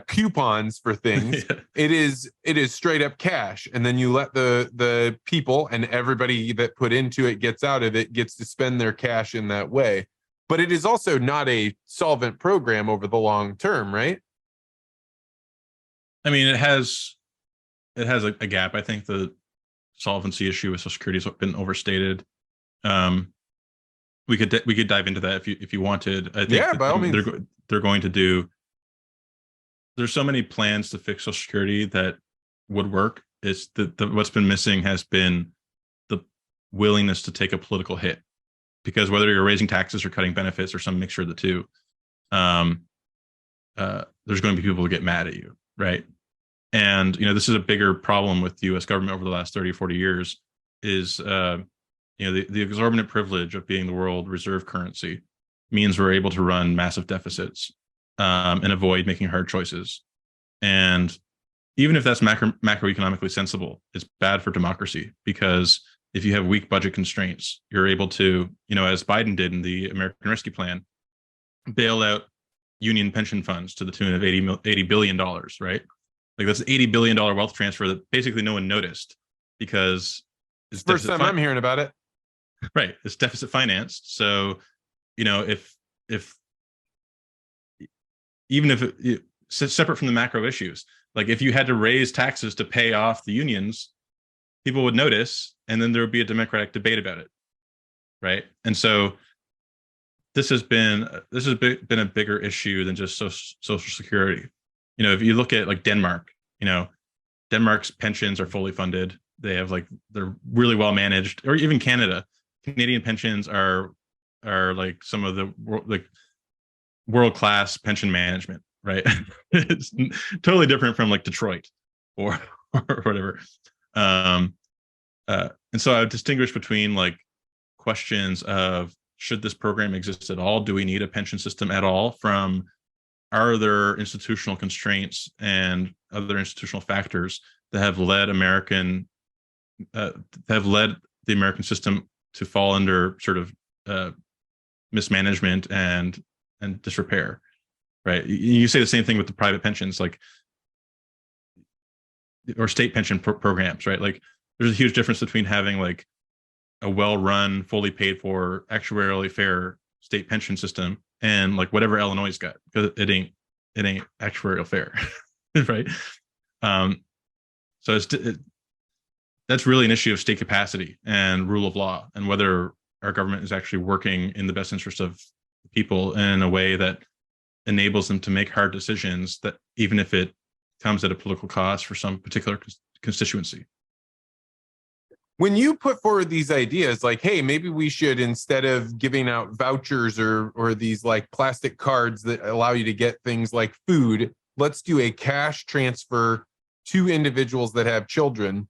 Speaker 3: coupons for things. Yeah. It is straight up cash, and then you let the people and everybody that put into it gets out of it gets to spend their cash in that way. But it is also not a solvent program over the long term, right?
Speaker 1: I mean, it has a gap. I think the solvency issue with Social Security has been overstated. We could dive into that if you wanted. I think
Speaker 3: by all means.
Speaker 1: They're going to do. There's so many plans to fix Social Security that would work. It's what's been missing has been the willingness to take a political hit, because whether you're raising taxes or cutting benefits or some mixture of the two, there's going to be people who get mad at you, right? And this is a bigger problem with the U.S. government over the last 30 or 40 years is the exorbitant privilege of being the world reserve currency means we're able to run massive deficits and avoid making hard choices. And even if that's macroeconomically sensible, it's bad for democracy, because if you have weak budget constraints, you're able to, as Biden did in the American Rescue Plan, bail out union pension funds to the tune of $80 billion, right? Like that's an $80 billion wealth transfer that basically no one noticed because
Speaker 3: it's first time I'm hearing about it.
Speaker 1: Right. It's deficit financed. So, if even if separate from the macro issues, like if you had to raise taxes to pay off the unions, people would notice, and then there would be a democratic debate about it. Right. And so this has been a bigger issue than just Social Security. If you look at like Denmark, Denmark's pensions are fully funded. They have they're really well managed. Or even Canada. Canadian pensions are like some of the world-class pension management, right? It's totally different from like Detroit or whatever. And so I would distinguish between like questions of, should this program exist at all? Do we need a pension system at all? From, are there institutional constraints and other institutional factors that have led the American system to fall under sort of mismanagement and disrepair, right? You say the same thing with the private pensions, or state pension programs, right? Like there's a huge difference between having like a well-run, fully paid for, actuarially fair state pension system and like whatever Illinois got, because it ain't actuarial fair, right? So that's really an issue of state capacity and rule of law, and whether our government is actually working in the best interest of people in a way that enables them to make hard decisions, that even if it comes at a political cost for some particular constituency.
Speaker 3: When you put forward these ideas, like, hey, maybe we should, instead of giving out vouchers or these like plastic cards that allow you to get things like food, let's do a cash transfer to individuals that have children.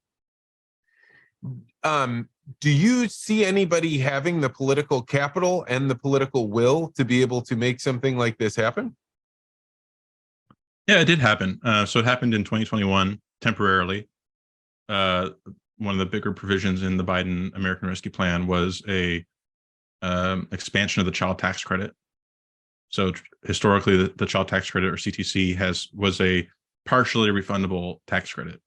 Speaker 3: Do you see anybody having the political capital and the political will to be able to make something like this happen?
Speaker 1: Yeah, it did happen. So it happened in 2021 temporarily. One of the bigger provisions in the Biden American Rescue Plan was a expansion of the child tax credit. So historically, the child tax credit, or CTC, was a partially refundable tax credit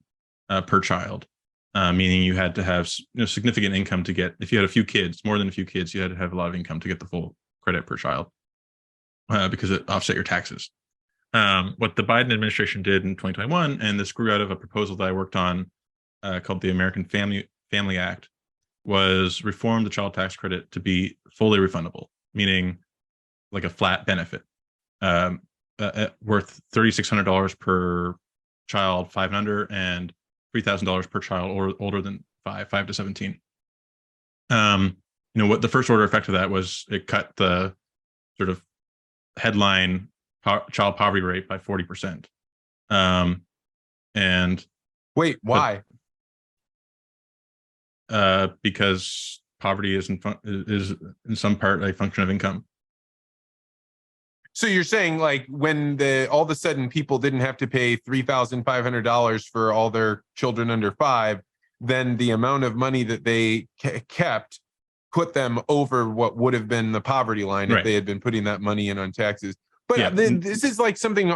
Speaker 1: per child, meaning you had to have significant income to get. If you had a few kids, more than a few kids, you had to have a lot of income to get the full credit per child because it offset your taxes. What the Biden administration did in 2021, and this grew out of a proposal that I worked on called the American Family Act, was reform the child tax credit to be fully refundable, meaning like a flat benefit worth $3,600 per child 5 and under, and $3,000 per child older than 5 to 17. What the first order effect of that was, it cut the sort of headline child poverty rate by 40%. And
Speaker 3: wait, why?
Speaker 1: Because poverty is in some part a function of income.
Speaker 3: So you're saying, like, when all of a sudden people didn't have to pay $3,500 for all their children under 5, then the amount of money that they kept put them over what would have been the poverty line if they had been putting that money in on taxes. But this is like something.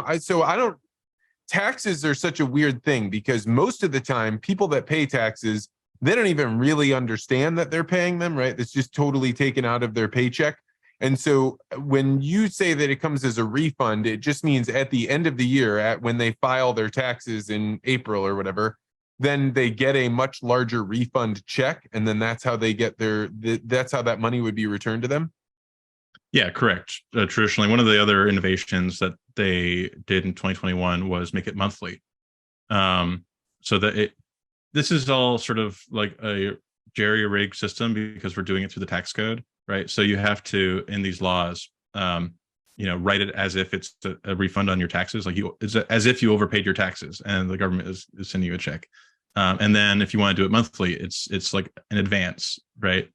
Speaker 3: Taxes are such a weird thing, because most of the time people that pay taxes, they don't even really understand that they're paying them, right? It's just totally taken out of their paycheck. And so when you say that it comes as a refund, it just means at the end of the year, when they file their taxes in April or whatever, then they get a much larger refund check. And then that's how they get that's how that money would be returned to them.
Speaker 1: Yeah, correct. Traditionally, one of the other innovations that they did in 2021 was make it monthly. So that this is all sort of like a jerry-rigged system, because we're doing it through the tax code, right? So you have to, in these laws, write it as if it's a refund on your taxes, as if you overpaid your taxes and the government is sending you a check. And then if you want to do it monthly, it's like an advance, right?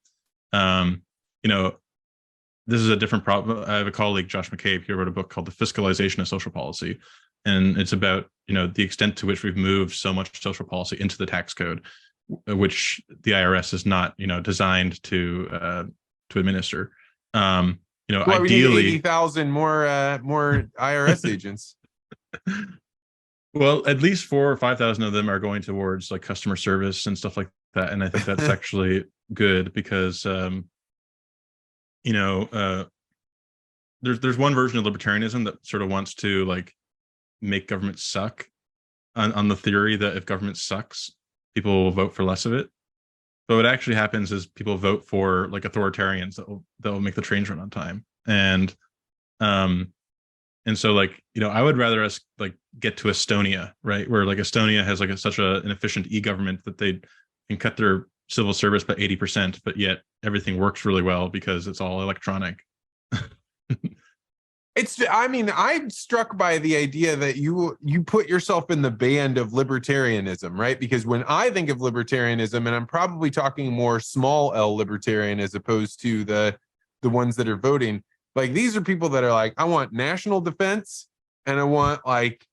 Speaker 1: This is a different problem. I have a colleague, Josh McCabe, who wrote a book called The Fiscalization of Social Policy. And it's about, the extent to which we've moved so much social policy into the tax code, which the IRS is not, designed to administer.
Speaker 3: Well,
Speaker 1: ideally,
Speaker 3: we need 80,000 more IRS agents.
Speaker 1: Well, at least 4,000 or 5,000 of them are going towards like customer service and stuff like that. And I think that's actually good, because there's one version of libertarianism that sort of wants to like make government suck, on the theory that if government sucks, people will vote for less of it. But what actually happens is people vote for like authoritarians that will make the trains run on time. And so I would rather us like get to Estonia, right, where like Estonia has like such an efficient e-government that they can cut their civil service by 80%, but yet everything works really well because it's all electronic.
Speaker 3: I'm struck by the idea that you put yourself in the band of libertarianism, right? Because when I think of libertarianism, and I'm probably talking more small L libertarian as opposed to the ones that are voting, like these are people that are like, I want national defense and I want like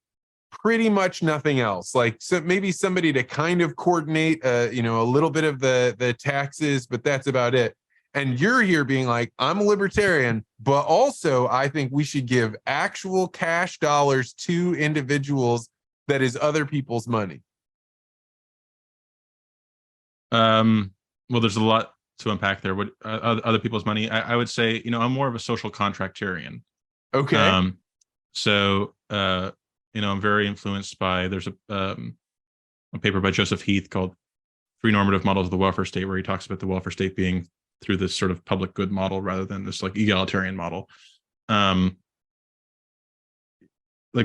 Speaker 3: pretty much nothing else. Like, so maybe somebody to kind of coordinate, a little bit of the taxes, but that's about it. And you're here being like, I'm a libertarian, but also I think we should give actual cash dollars to individuals that is other people's money.
Speaker 1: Well, there's a lot to unpack there. What other people's money? I would say, I'm more of a social contractarian.
Speaker 3: Okay.
Speaker 1: I'm very influenced by, there's a paper by Joseph Heath called Three Normative Models of the Welfare State, where he talks about the welfare state being through this sort of public good model rather than this like egalitarian model. Like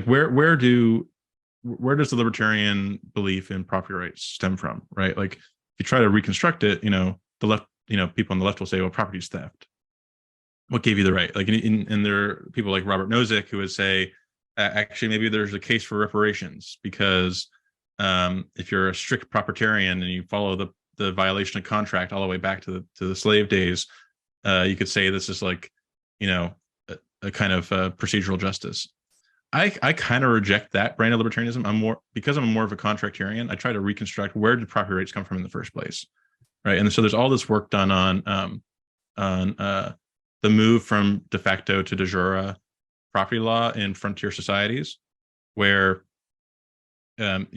Speaker 1: where does the libertarian belief in property rights stem from, right? Like if you try to reconstruct it, the left, people on the left will say, well, property is theft. What gave you the right? Like, and there are people like Robert Nozick who would say, actually, maybe there's a case for reparations because If you're a strict proprietarian and you follow the violation of contract all the way back to the slave days, you could say this is like, a kind of procedural justice. I kind of reject that brand of libertarianism. I'm more of a contractarian. I try to reconstruct, where did property rights come from in the first place, right? And so there's all this work done on the move from de facto to de jure property law in frontier societies, where in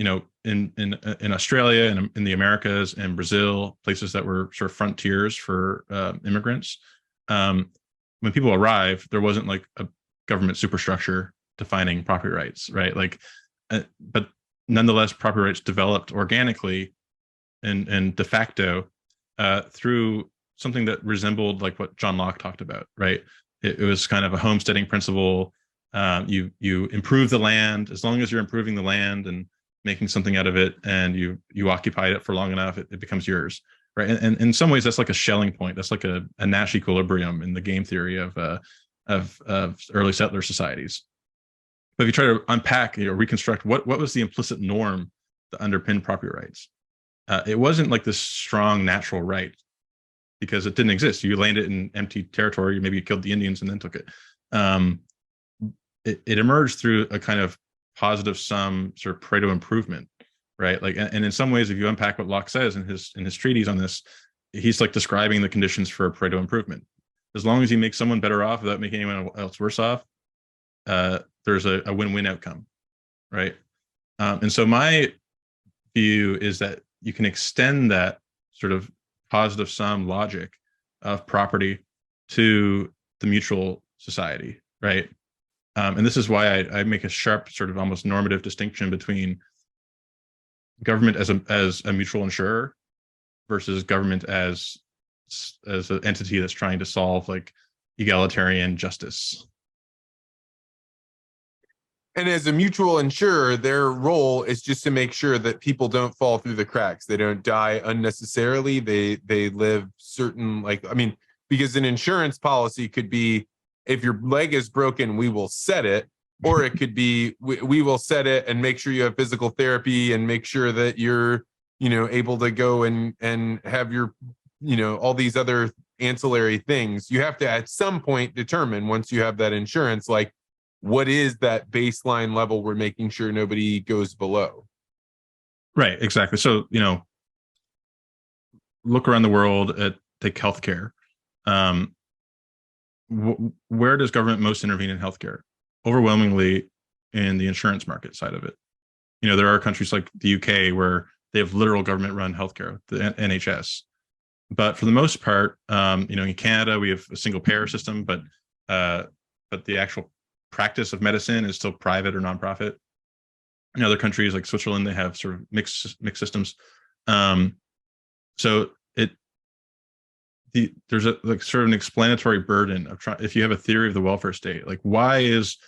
Speaker 1: Australia and in the Americas and Brazil, places that were sort of frontiers for immigrants, when people arrived, there wasn't like a government superstructure defining property rights, right? But nonetheless, property rights developed organically and de facto through something that resembled like what John Locke talked about, right? It was kind of a homesteading principle. You improve the land. As long as you're improving the land and making something out of it, and you occupy it for long enough, it becomes yours, right? And in some ways, that's like a Schelling point. That's like a Nash equilibrium in the game theory of early settler societies. But if you try to unpack, reconstruct what was the implicit norm that underpinned property rights, it wasn't like this strong natural right, because it didn't exist. You landed in empty territory, maybe you killed the Indians and then took it. It emerged through a kind of positive sum sort of Pareto improvement, right? Like, and in some ways, if you unpack what Locke says in his treatise on this, he's like describing the conditions for Pareto improvement. As long as you make someone better off without making anyone else worse off, there's a win-win outcome, right? And so my view is that you can extend that sort of positive sum logic of property to the mutual society, right? And this is why I make a sharp sort of almost normative distinction between government as a mutual insurer versus government as an entity that's trying to solve like egalitarian justice.
Speaker 3: And as a mutual insurer, their role is just to make sure that people don't fall through the cracks. They don't die unnecessarily. They live certain, because an insurance policy could be, if your leg is broken, we will set it. Or it could be, we will set it and make sure you have physical therapy and make sure that you're, able to go and have your, all these other ancillary things. You have to at some point determine, once you have that insurance, like, what is that baseline level we're making sure nobody goes below?
Speaker 1: Right, exactly. So, look around the world at, take healthcare. Where does government most intervene in healthcare? Overwhelmingly in the insurance market side of it. There are countries like the UK where they have literal government-run healthcare, the NHS. But for the most part, in Canada we have a single payer system, but the actual practice of medicine is still private or nonprofit. In other countries like Switzerland, they have sort of mixed systems. So there's a like sort of an explanatory burden of if you have a theory of the welfare state, like why is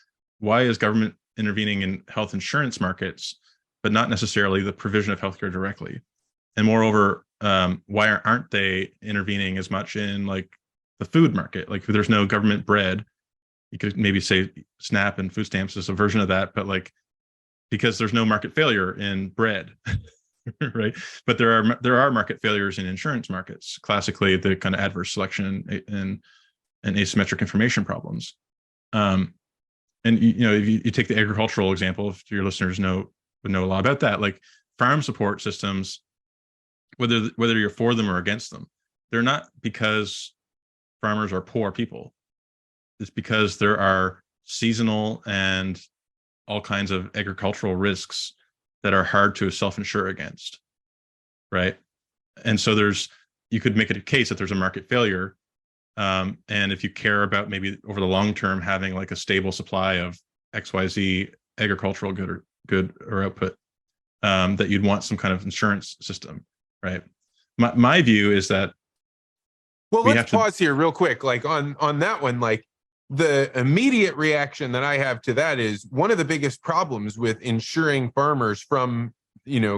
Speaker 1: government intervening in health insurance markets, but not necessarily the provision of healthcare directly? And moreover, why aren't they intervening as much in like the food market? Like there's no government bread. You could maybe say SNAP and food stamps is a version of that, but like, because there's no market failure in bread, right? But there are market failures in insurance markets, classically the kind of adverse selection and asymmetric information problems. And if you take the agricultural example, if your listeners would know a lot about that, like farm support systems, whether you're for them or against them, they're not because farmers are poor people. It's because there are seasonal and all kinds of agricultural risks that are hard to self-insure against, right? And so you could make it a case that there's a market failure, and if you care about maybe over the long term having like a stable supply of XYZ agricultural good or output, that you'd want some kind of insurance system, right? My view is that.
Speaker 3: Well, let's pause here real quick. Like on that one, like, the immediate reaction that I have to that is one of the biggest problems with insuring farmers from,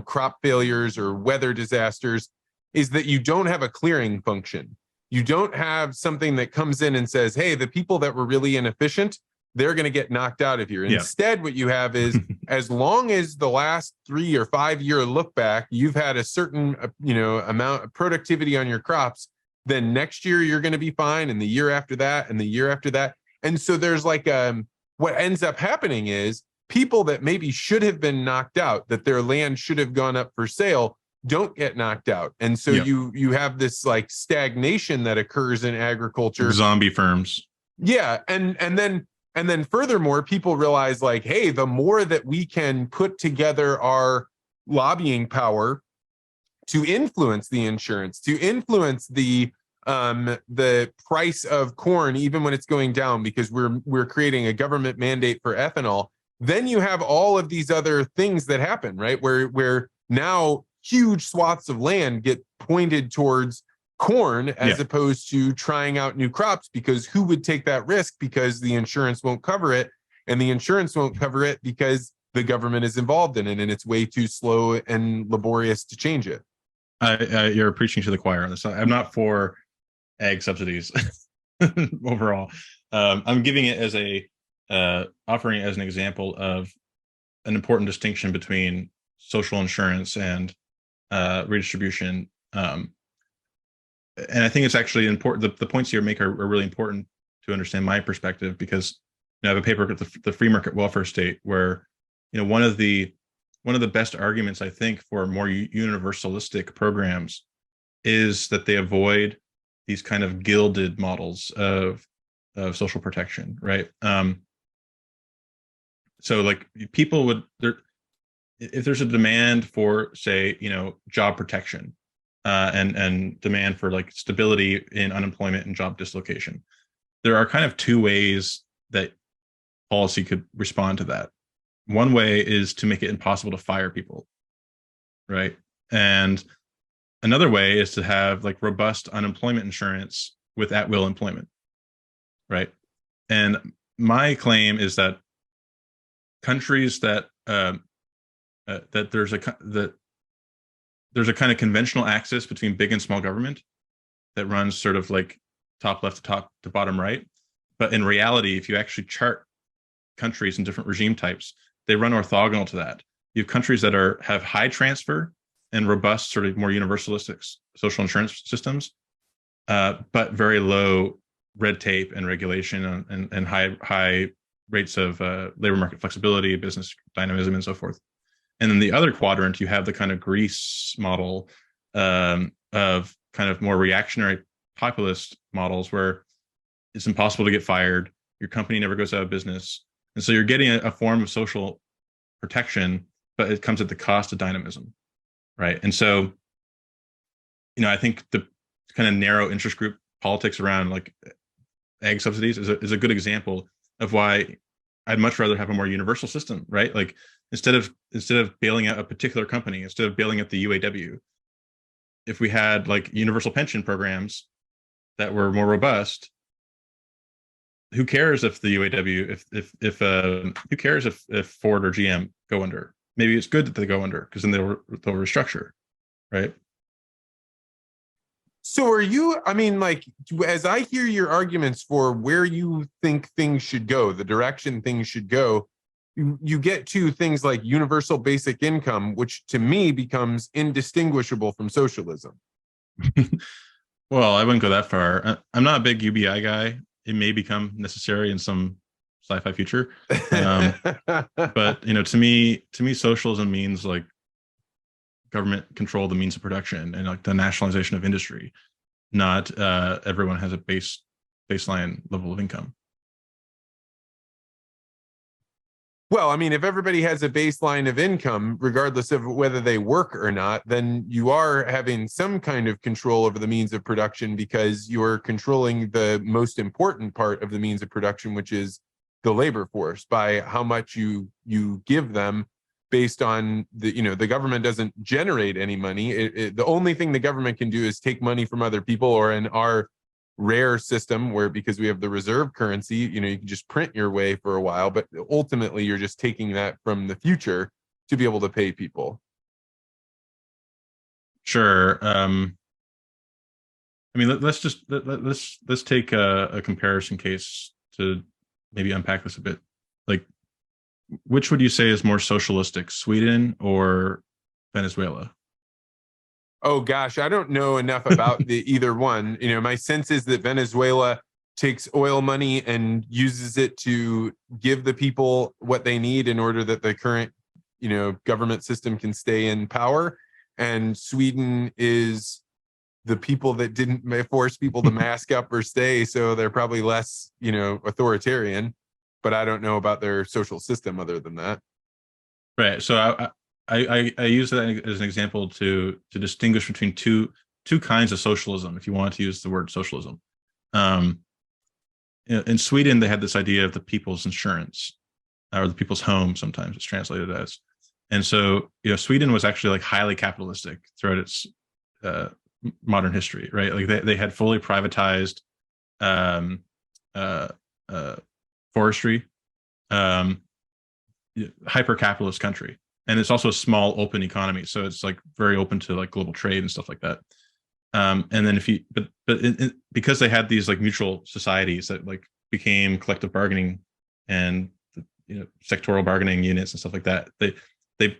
Speaker 3: crop failures or weather disasters is that you don't have a clearing function. You don't have something that comes in and says, hey, the people that were really inefficient, they're going to get knocked out of here.
Speaker 1: Yeah.
Speaker 3: Instead, what you have is, as long as the last 3 or 5 year look back, you've had a certain, amount of productivity on your crops, then next year you're going to be fine. And the year after that, and the year after that. And so there's like, what ends up happening is people that maybe should have been knocked out, that their land should have gone up for sale, don't get knocked out. And so
Speaker 1: Yep.
Speaker 3: you have this like stagnation that occurs in agriculture.
Speaker 1: Zombie firms.
Speaker 3: Yeah. And then furthermore, people realize like, hey, the more that we can put together our lobbying power to influence the insurance, to influence the price of corn, even when it's going down, because we're creating a government mandate for ethanol, then you have all of these other things that happen, right? Where now huge swaths of land get pointed towards corn as opposed to trying out new crops, because who would take that risk? Because the insurance won't cover it, and the insurance won't cover it because the government is involved in it, and it's way too slow and laborious to change it.
Speaker 1: You're preaching to the choir on this. I'm not for ag subsidies overall. I'm giving it as offering it as an example of an important distinction between social insurance and redistribution. And I think it's actually important. The points you make are really important to understand my perspective, because I have a paper at the free market welfare state where, one of the best arguments I think for more universalistic programs is that they avoid these kind of gilded models of social protection, right? So like people if there's a demand for, say, job protection, and demand for like stability in unemployment and job dislocation, there are kind of two ways that policy could respond to that. One way is to make it impossible to fire people, right? And another way is to have like robust unemployment insurance with at-will employment, right? And my claim is that countries that there's a kind of conventional axis between big and small government that runs sort of like top left to top to bottom right. But in reality, if you actually chart countries in different regime types, they run orthogonal to that. You have countries that have high transfer and robust, sort of more universalistic social insurance systems, but very low red tape and regulation, and high rates of labor market flexibility, business dynamism, and so forth. And then the other quadrant, you have the kind of Greece model of kind of more reactionary populist models where it's impossible to get fired, your company never goes out of business. And so you're getting a form of social protection, but it comes at the cost of dynamism, right? And so, I think the kind of narrow interest group politics around like ag subsidies is a good example of why I'd much rather have a more universal system, right? Like instead of bailing out a particular company, instead of bailing out the UAW, if we had like universal pension programs that were more robust, who cares if the UAW, who cares if Ford or GM go under? Maybe it's good that they go under, because then they'll restructure, right?
Speaker 3: So are you, like, as I hear your arguments for where you think things should go, the direction things should go, you get to things like universal basic income, which to me becomes indistinguishable from socialism.
Speaker 1: Well, I wouldn't go that far. I'm not a big UBI guy. It may become necessary in some sci-fi future. But, to me, socialism means like government control the means of production and like the nationalization of industry, not everyone has a baseline level of income.
Speaker 3: Well, if everybody has a baseline of income, regardless of whether they work or not, then you are having some kind of control over the means of production, because you're controlling the most important part of the means of production, which is the labor force, by how much you give them based on the government doesn't generate any money. The only thing the government can do is take money from other people, or in our rare system where, because we have the reserve currency, you can just print your way for a while, but ultimately you're just taking that from the future to be able to pay people.
Speaker 1: Sure. Let's take a comparison case to maybe unpack this a bit. Like, which would you say is more socialistic, Sweden or Venezuela?
Speaker 3: Oh gosh, I don't know enough about the either one. My sense is that Venezuela takes oil money and uses it to give the people what they need in order that the current, government system can stay in power. And Sweden is the people that didn't force people to mask up or stay, so they're probably less, authoritarian. But I don't know about their social system other than that.
Speaker 1: Right. So I use that as an example to distinguish between two kinds of socialism, if you want to use the word socialism. In Sweden, they had this idea of the people's insurance, or the people's home. Sometimes it's translated as, and so Sweden was actually like highly capitalistic throughout its modern history, right? Like they had fully privatized forestry, hyper capitalist country, and it's also a small open economy, so it's like very open to like global trade and stuff like that. And then because they had these like mutual societies that like became collective bargaining and sectoral bargaining units and stuff like that, they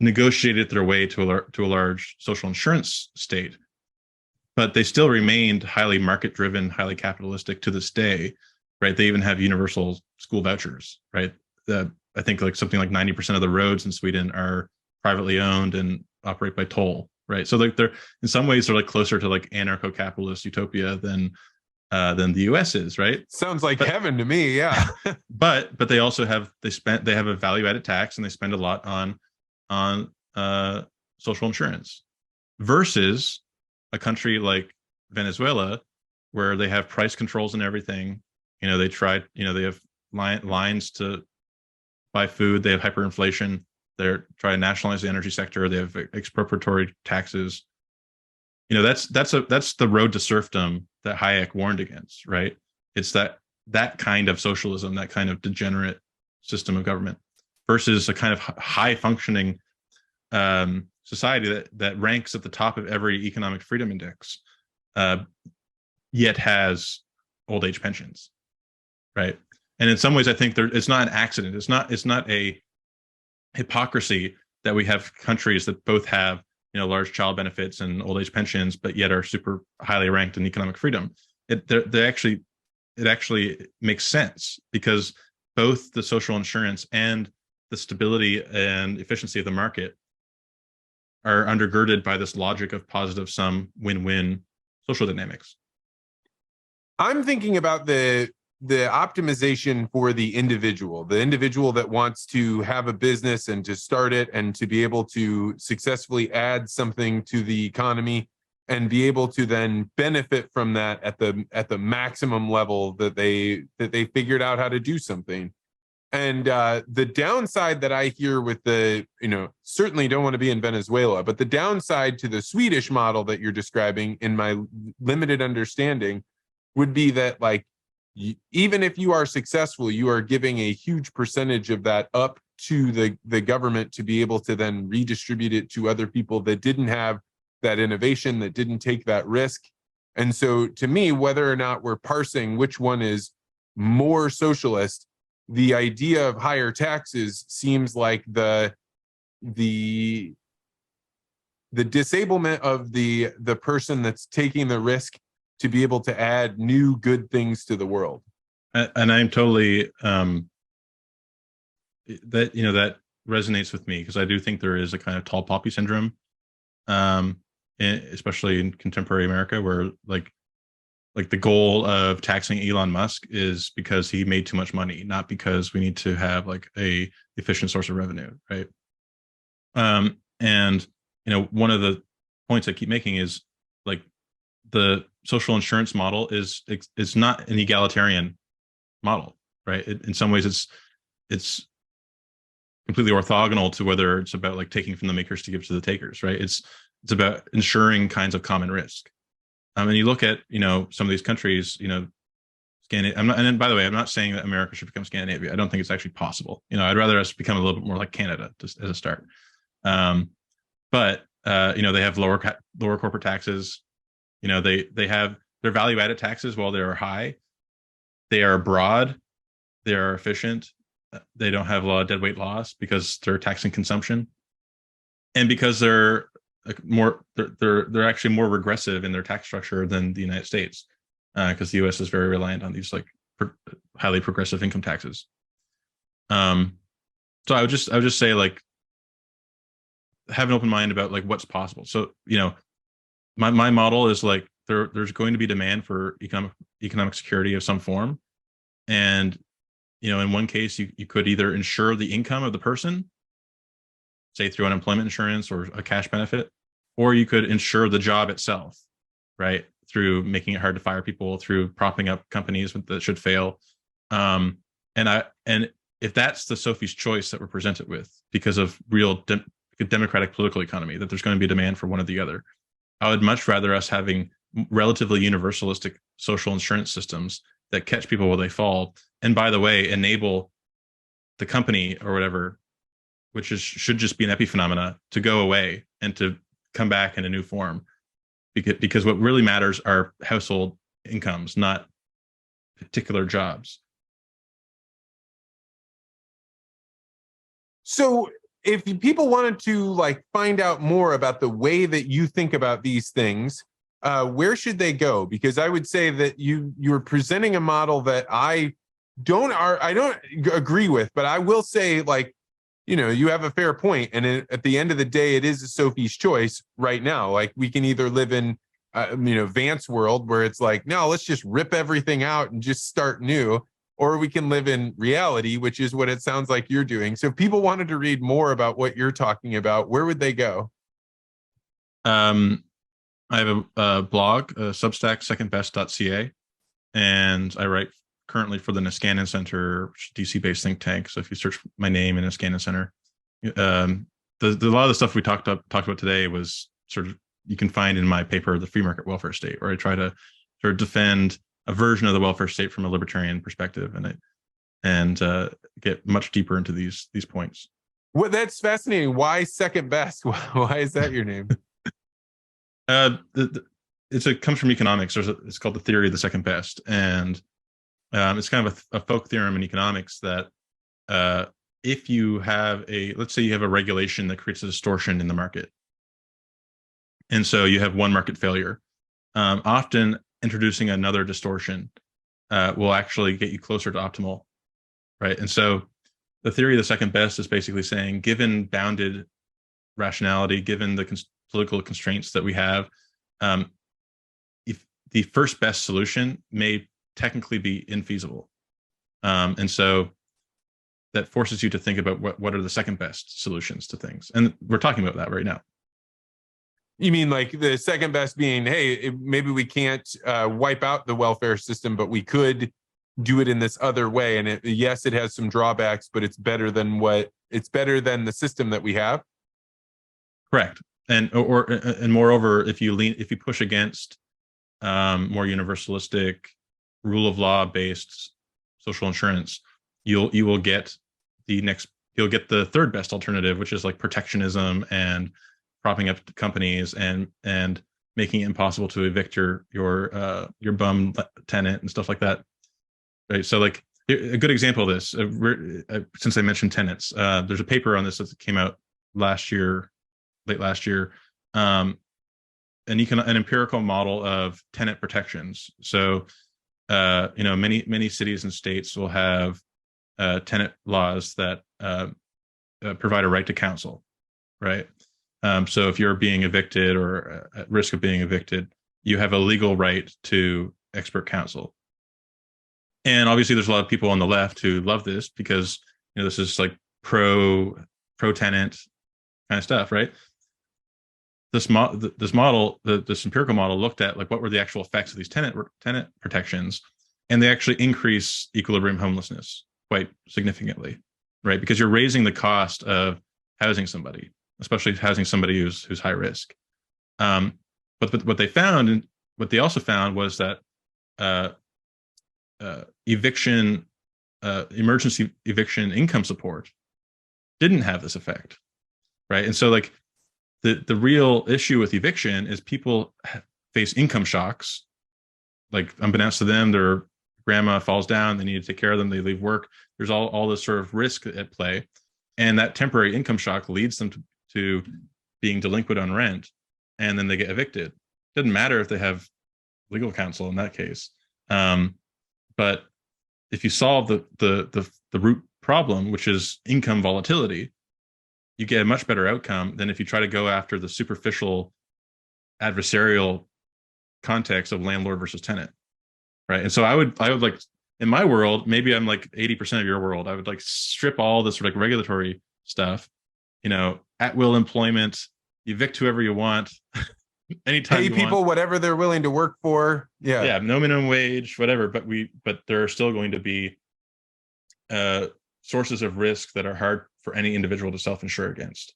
Speaker 1: negotiated their way to a large social insurance state, but they still remained highly market driven, highly capitalistic to this day, right? They even have universal school vouchers, right? I think like something like 90% of the roads in Sweden are privately owned and operate by toll, right? So like they're in some ways they're like closer to like anarcho-capitalist utopia than the US is, right?
Speaker 3: Sounds like heaven to me, yeah.
Speaker 1: but they also have a value-added tax, and they spend a lot on social insurance, versus a country like Venezuela, where they have price controls and everything. They have lines to buy food. They have hyperinflation. They're trying to nationalize the energy sector. They have expropriatory taxes. That's the road to serfdom that Hayek warned against, right? It's that kind of socialism, that kind of degenerate system of government, versus a kind of high functioning society that ranks at the top of every economic freedom index, yet has old age pensions, right? And in some ways, I think it's not an accident. It's not a hypocrisy that we have countries that both have large child benefits and old age pensions, but yet are super highly ranked in economic freedom. It actually makes sense, because both the social insurance and the stability and efficiency of the market are undergirded by this logic of positive sum win-win social dynamics.
Speaker 3: I'm thinking about the optimization for the individual that wants to have a business and to start it and to be able to successfully add something to the economy and be able to then benefit from that at the maximum level that they figured out how to do something. And the downside that I hear with certainly don't want to be in Venezuela, but the downside to the Swedish model that you're describing, in my limited understanding, would be that like, even if you are successful, you are giving a huge percentage of that up to the government to be able to then redistribute it to other people that didn't have that innovation, that didn't take that risk. And so to me, whether or not we're parsing which one is more socialist, the idea of higher taxes seems like the disablement of the person that's taking the risk to be able to add new good things to the world.
Speaker 1: And I'm totally that resonates with me, because I do think there is a kind of tall poppy syndrome, especially in contemporary America, where like the goal of taxing Elon Musk is because he made too much money, not because we need to have like a efficient source of revenue, right? And one of the points I keep making is like the social insurance model is not an egalitarian model, right? In some ways, it's completely orthogonal to whether it's about like taking from the makers to give to the takers, right? It's about ensuring kinds of common risk. And you look at some of these countries, Scandinavia. And by the way, I'm not saying that America should become Scandinavia. I don't think it's actually possible. I'd rather us become a little bit more like Canada just as a start. But they have lower corporate taxes. They have their value-added taxes, while they are high, they are broad, they are efficient, they don't have a lot of deadweight loss because they're taxing consumption, and because they're they're actually more regressive in their tax structure than the United States, because the U.S. is very reliant on these like highly progressive income taxes. So I would just say, like, have an open mind about like what's possible. So, my model is like there's going to be demand for economic security of some form, and in one case you could either insure the income of the person, say through unemployment insurance or a cash benefit, or you could insure the job itself, right, through making it hard to fire people, through propping up companies that should fail. And if that's the Sophie's choice that we're presented with, because of real democratic political economy, that there's going to be demand for one or the other, I would much rather us having relatively universalistic social insurance systems that catch people where they fall, and by the way, enable the company or whatever, which should just be an epiphenomena, to go away and to come back in a new form. Because what really matters are household incomes, not particular jobs.
Speaker 3: So if people wanted to like find out more about the way that you think about these things, where should they go? Because I would say that you're presenting a model that I don't agree with, but I will say, like, you have a fair point, and at the end of the day, it is a Sophie's choice right now. Like, we can either live in Vance world, where it's like, no, let's just rip everything out and just start new, or we can live in reality, which is what it sounds like you're doing. So if people wanted to read more about what you're talking about, where would they go?
Speaker 1: I have a blog, Substack, secondbest.ca, and I write currently for the Niskanen Center, DC-based think tank. So if you search my name in Niskanen Center, a lot of the stuff we talked about today was sort of, you can find in my paper, The Free Market Welfare State, where I try to sort of defend a version of the welfare state from a libertarian perspective, and get much deeper into these points.
Speaker 3: Well, that's fascinating. Why second best? Why is that your name?
Speaker 1: It comes from economics. It's called the theory of the second best, and it's kind of a folk theorem in economics that if you have let's say you have a regulation that creates a distortion in the market, and so you have one market failure, often introducing another distortion will actually get you closer to optimal, right? And so the theory of the second best is basically saying, given bounded rationality, given the political constraints that we have, if the first best solution may technically be infeasible, and so that forces you to think about what are the second best solutions to things, and we're talking about that right now.
Speaker 3: You mean like the second best being, hey, maybe we can't wipe out the welfare system, but we could do it in this other way. And yes, it has some drawbacks, but it's better than the system that we have.
Speaker 1: Correct. And moreover, if you push against more universalistic, rule of law based social insurance, you'll get the third best alternative, which is like protectionism and propping up companies and making it impossible to evict your bum tenant and stuff like that. Right. So, like, a good example of this, since I mentioned tenants, there's a paper on this that came out late last year, an empirical model of tenant protections. So, many cities and states will have tenant laws that provide a right to counsel, right? So if you're being evicted or at risk of being evicted, you have a legal right to expert counsel. And obviously, there's a lot of people on the left who love this because this is like pro tenant kind of stuff, right? This empirical model looked at like what were the actual effects of these tenant protections, and they actually increase equilibrium homelessness quite significantly, right? Because you're raising the cost of housing somebody, especially housing somebody who's high risk. But what they found, and what they also found, was that emergency eviction income support didn't have this effect, right? And so, like, the real issue with eviction is people face income shocks. Like, unbeknownst to them, they're grandma falls down, they need to take care of them, they leave work. There's all this sort of risk at play. And that temporary income shock leads them to being delinquent on rent, and then they get evicted. Doesn't matter if they have legal counsel in that case. But if you solve the root problem, which is income volatility, you get a much better outcome than if you try to go after the superficial adversarial context of landlord versus tenant, right? And so I would like, in my world, maybe I'm like 80% of your world, I would like strip all this like regulatory stuff, at will employment, evict whoever you want, anytime
Speaker 3: Pay people whatever they're willing to work for.
Speaker 1: Yeah, no minimum wage, whatever. But there are still going to be sources of risk that are hard for any individual to self-insure against.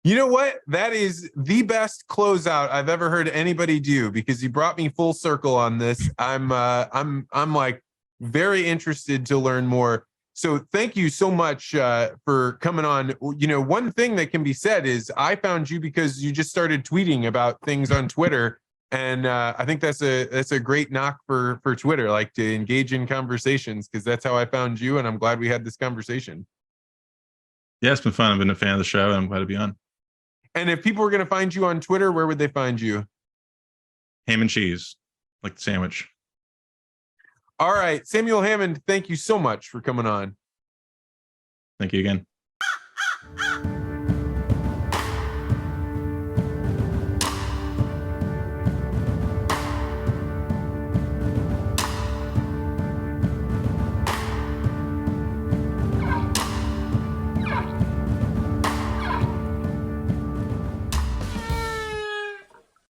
Speaker 3: You know what? That is the best closeout I've ever heard anybody do, because you brought me full circle on this. I'm like very interested to learn more. So thank you so much for coming on. One thing that can be said is I found you because you just started tweeting about things on Twitter. And I think that's a great knock for Twitter, like to engage in conversations, because that's how I found you. And I'm glad we had this conversation.
Speaker 1: Yeah, it's been fun. I've been a fan of the show, and I'm glad to be on.
Speaker 3: And if people were going to find you on Twitter, where would they find you?
Speaker 1: Ham and cheese, like the sandwich.
Speaker 3: All right. Samuel Hammond, thank you so much for coming on.
Speaker 1: Thank you again.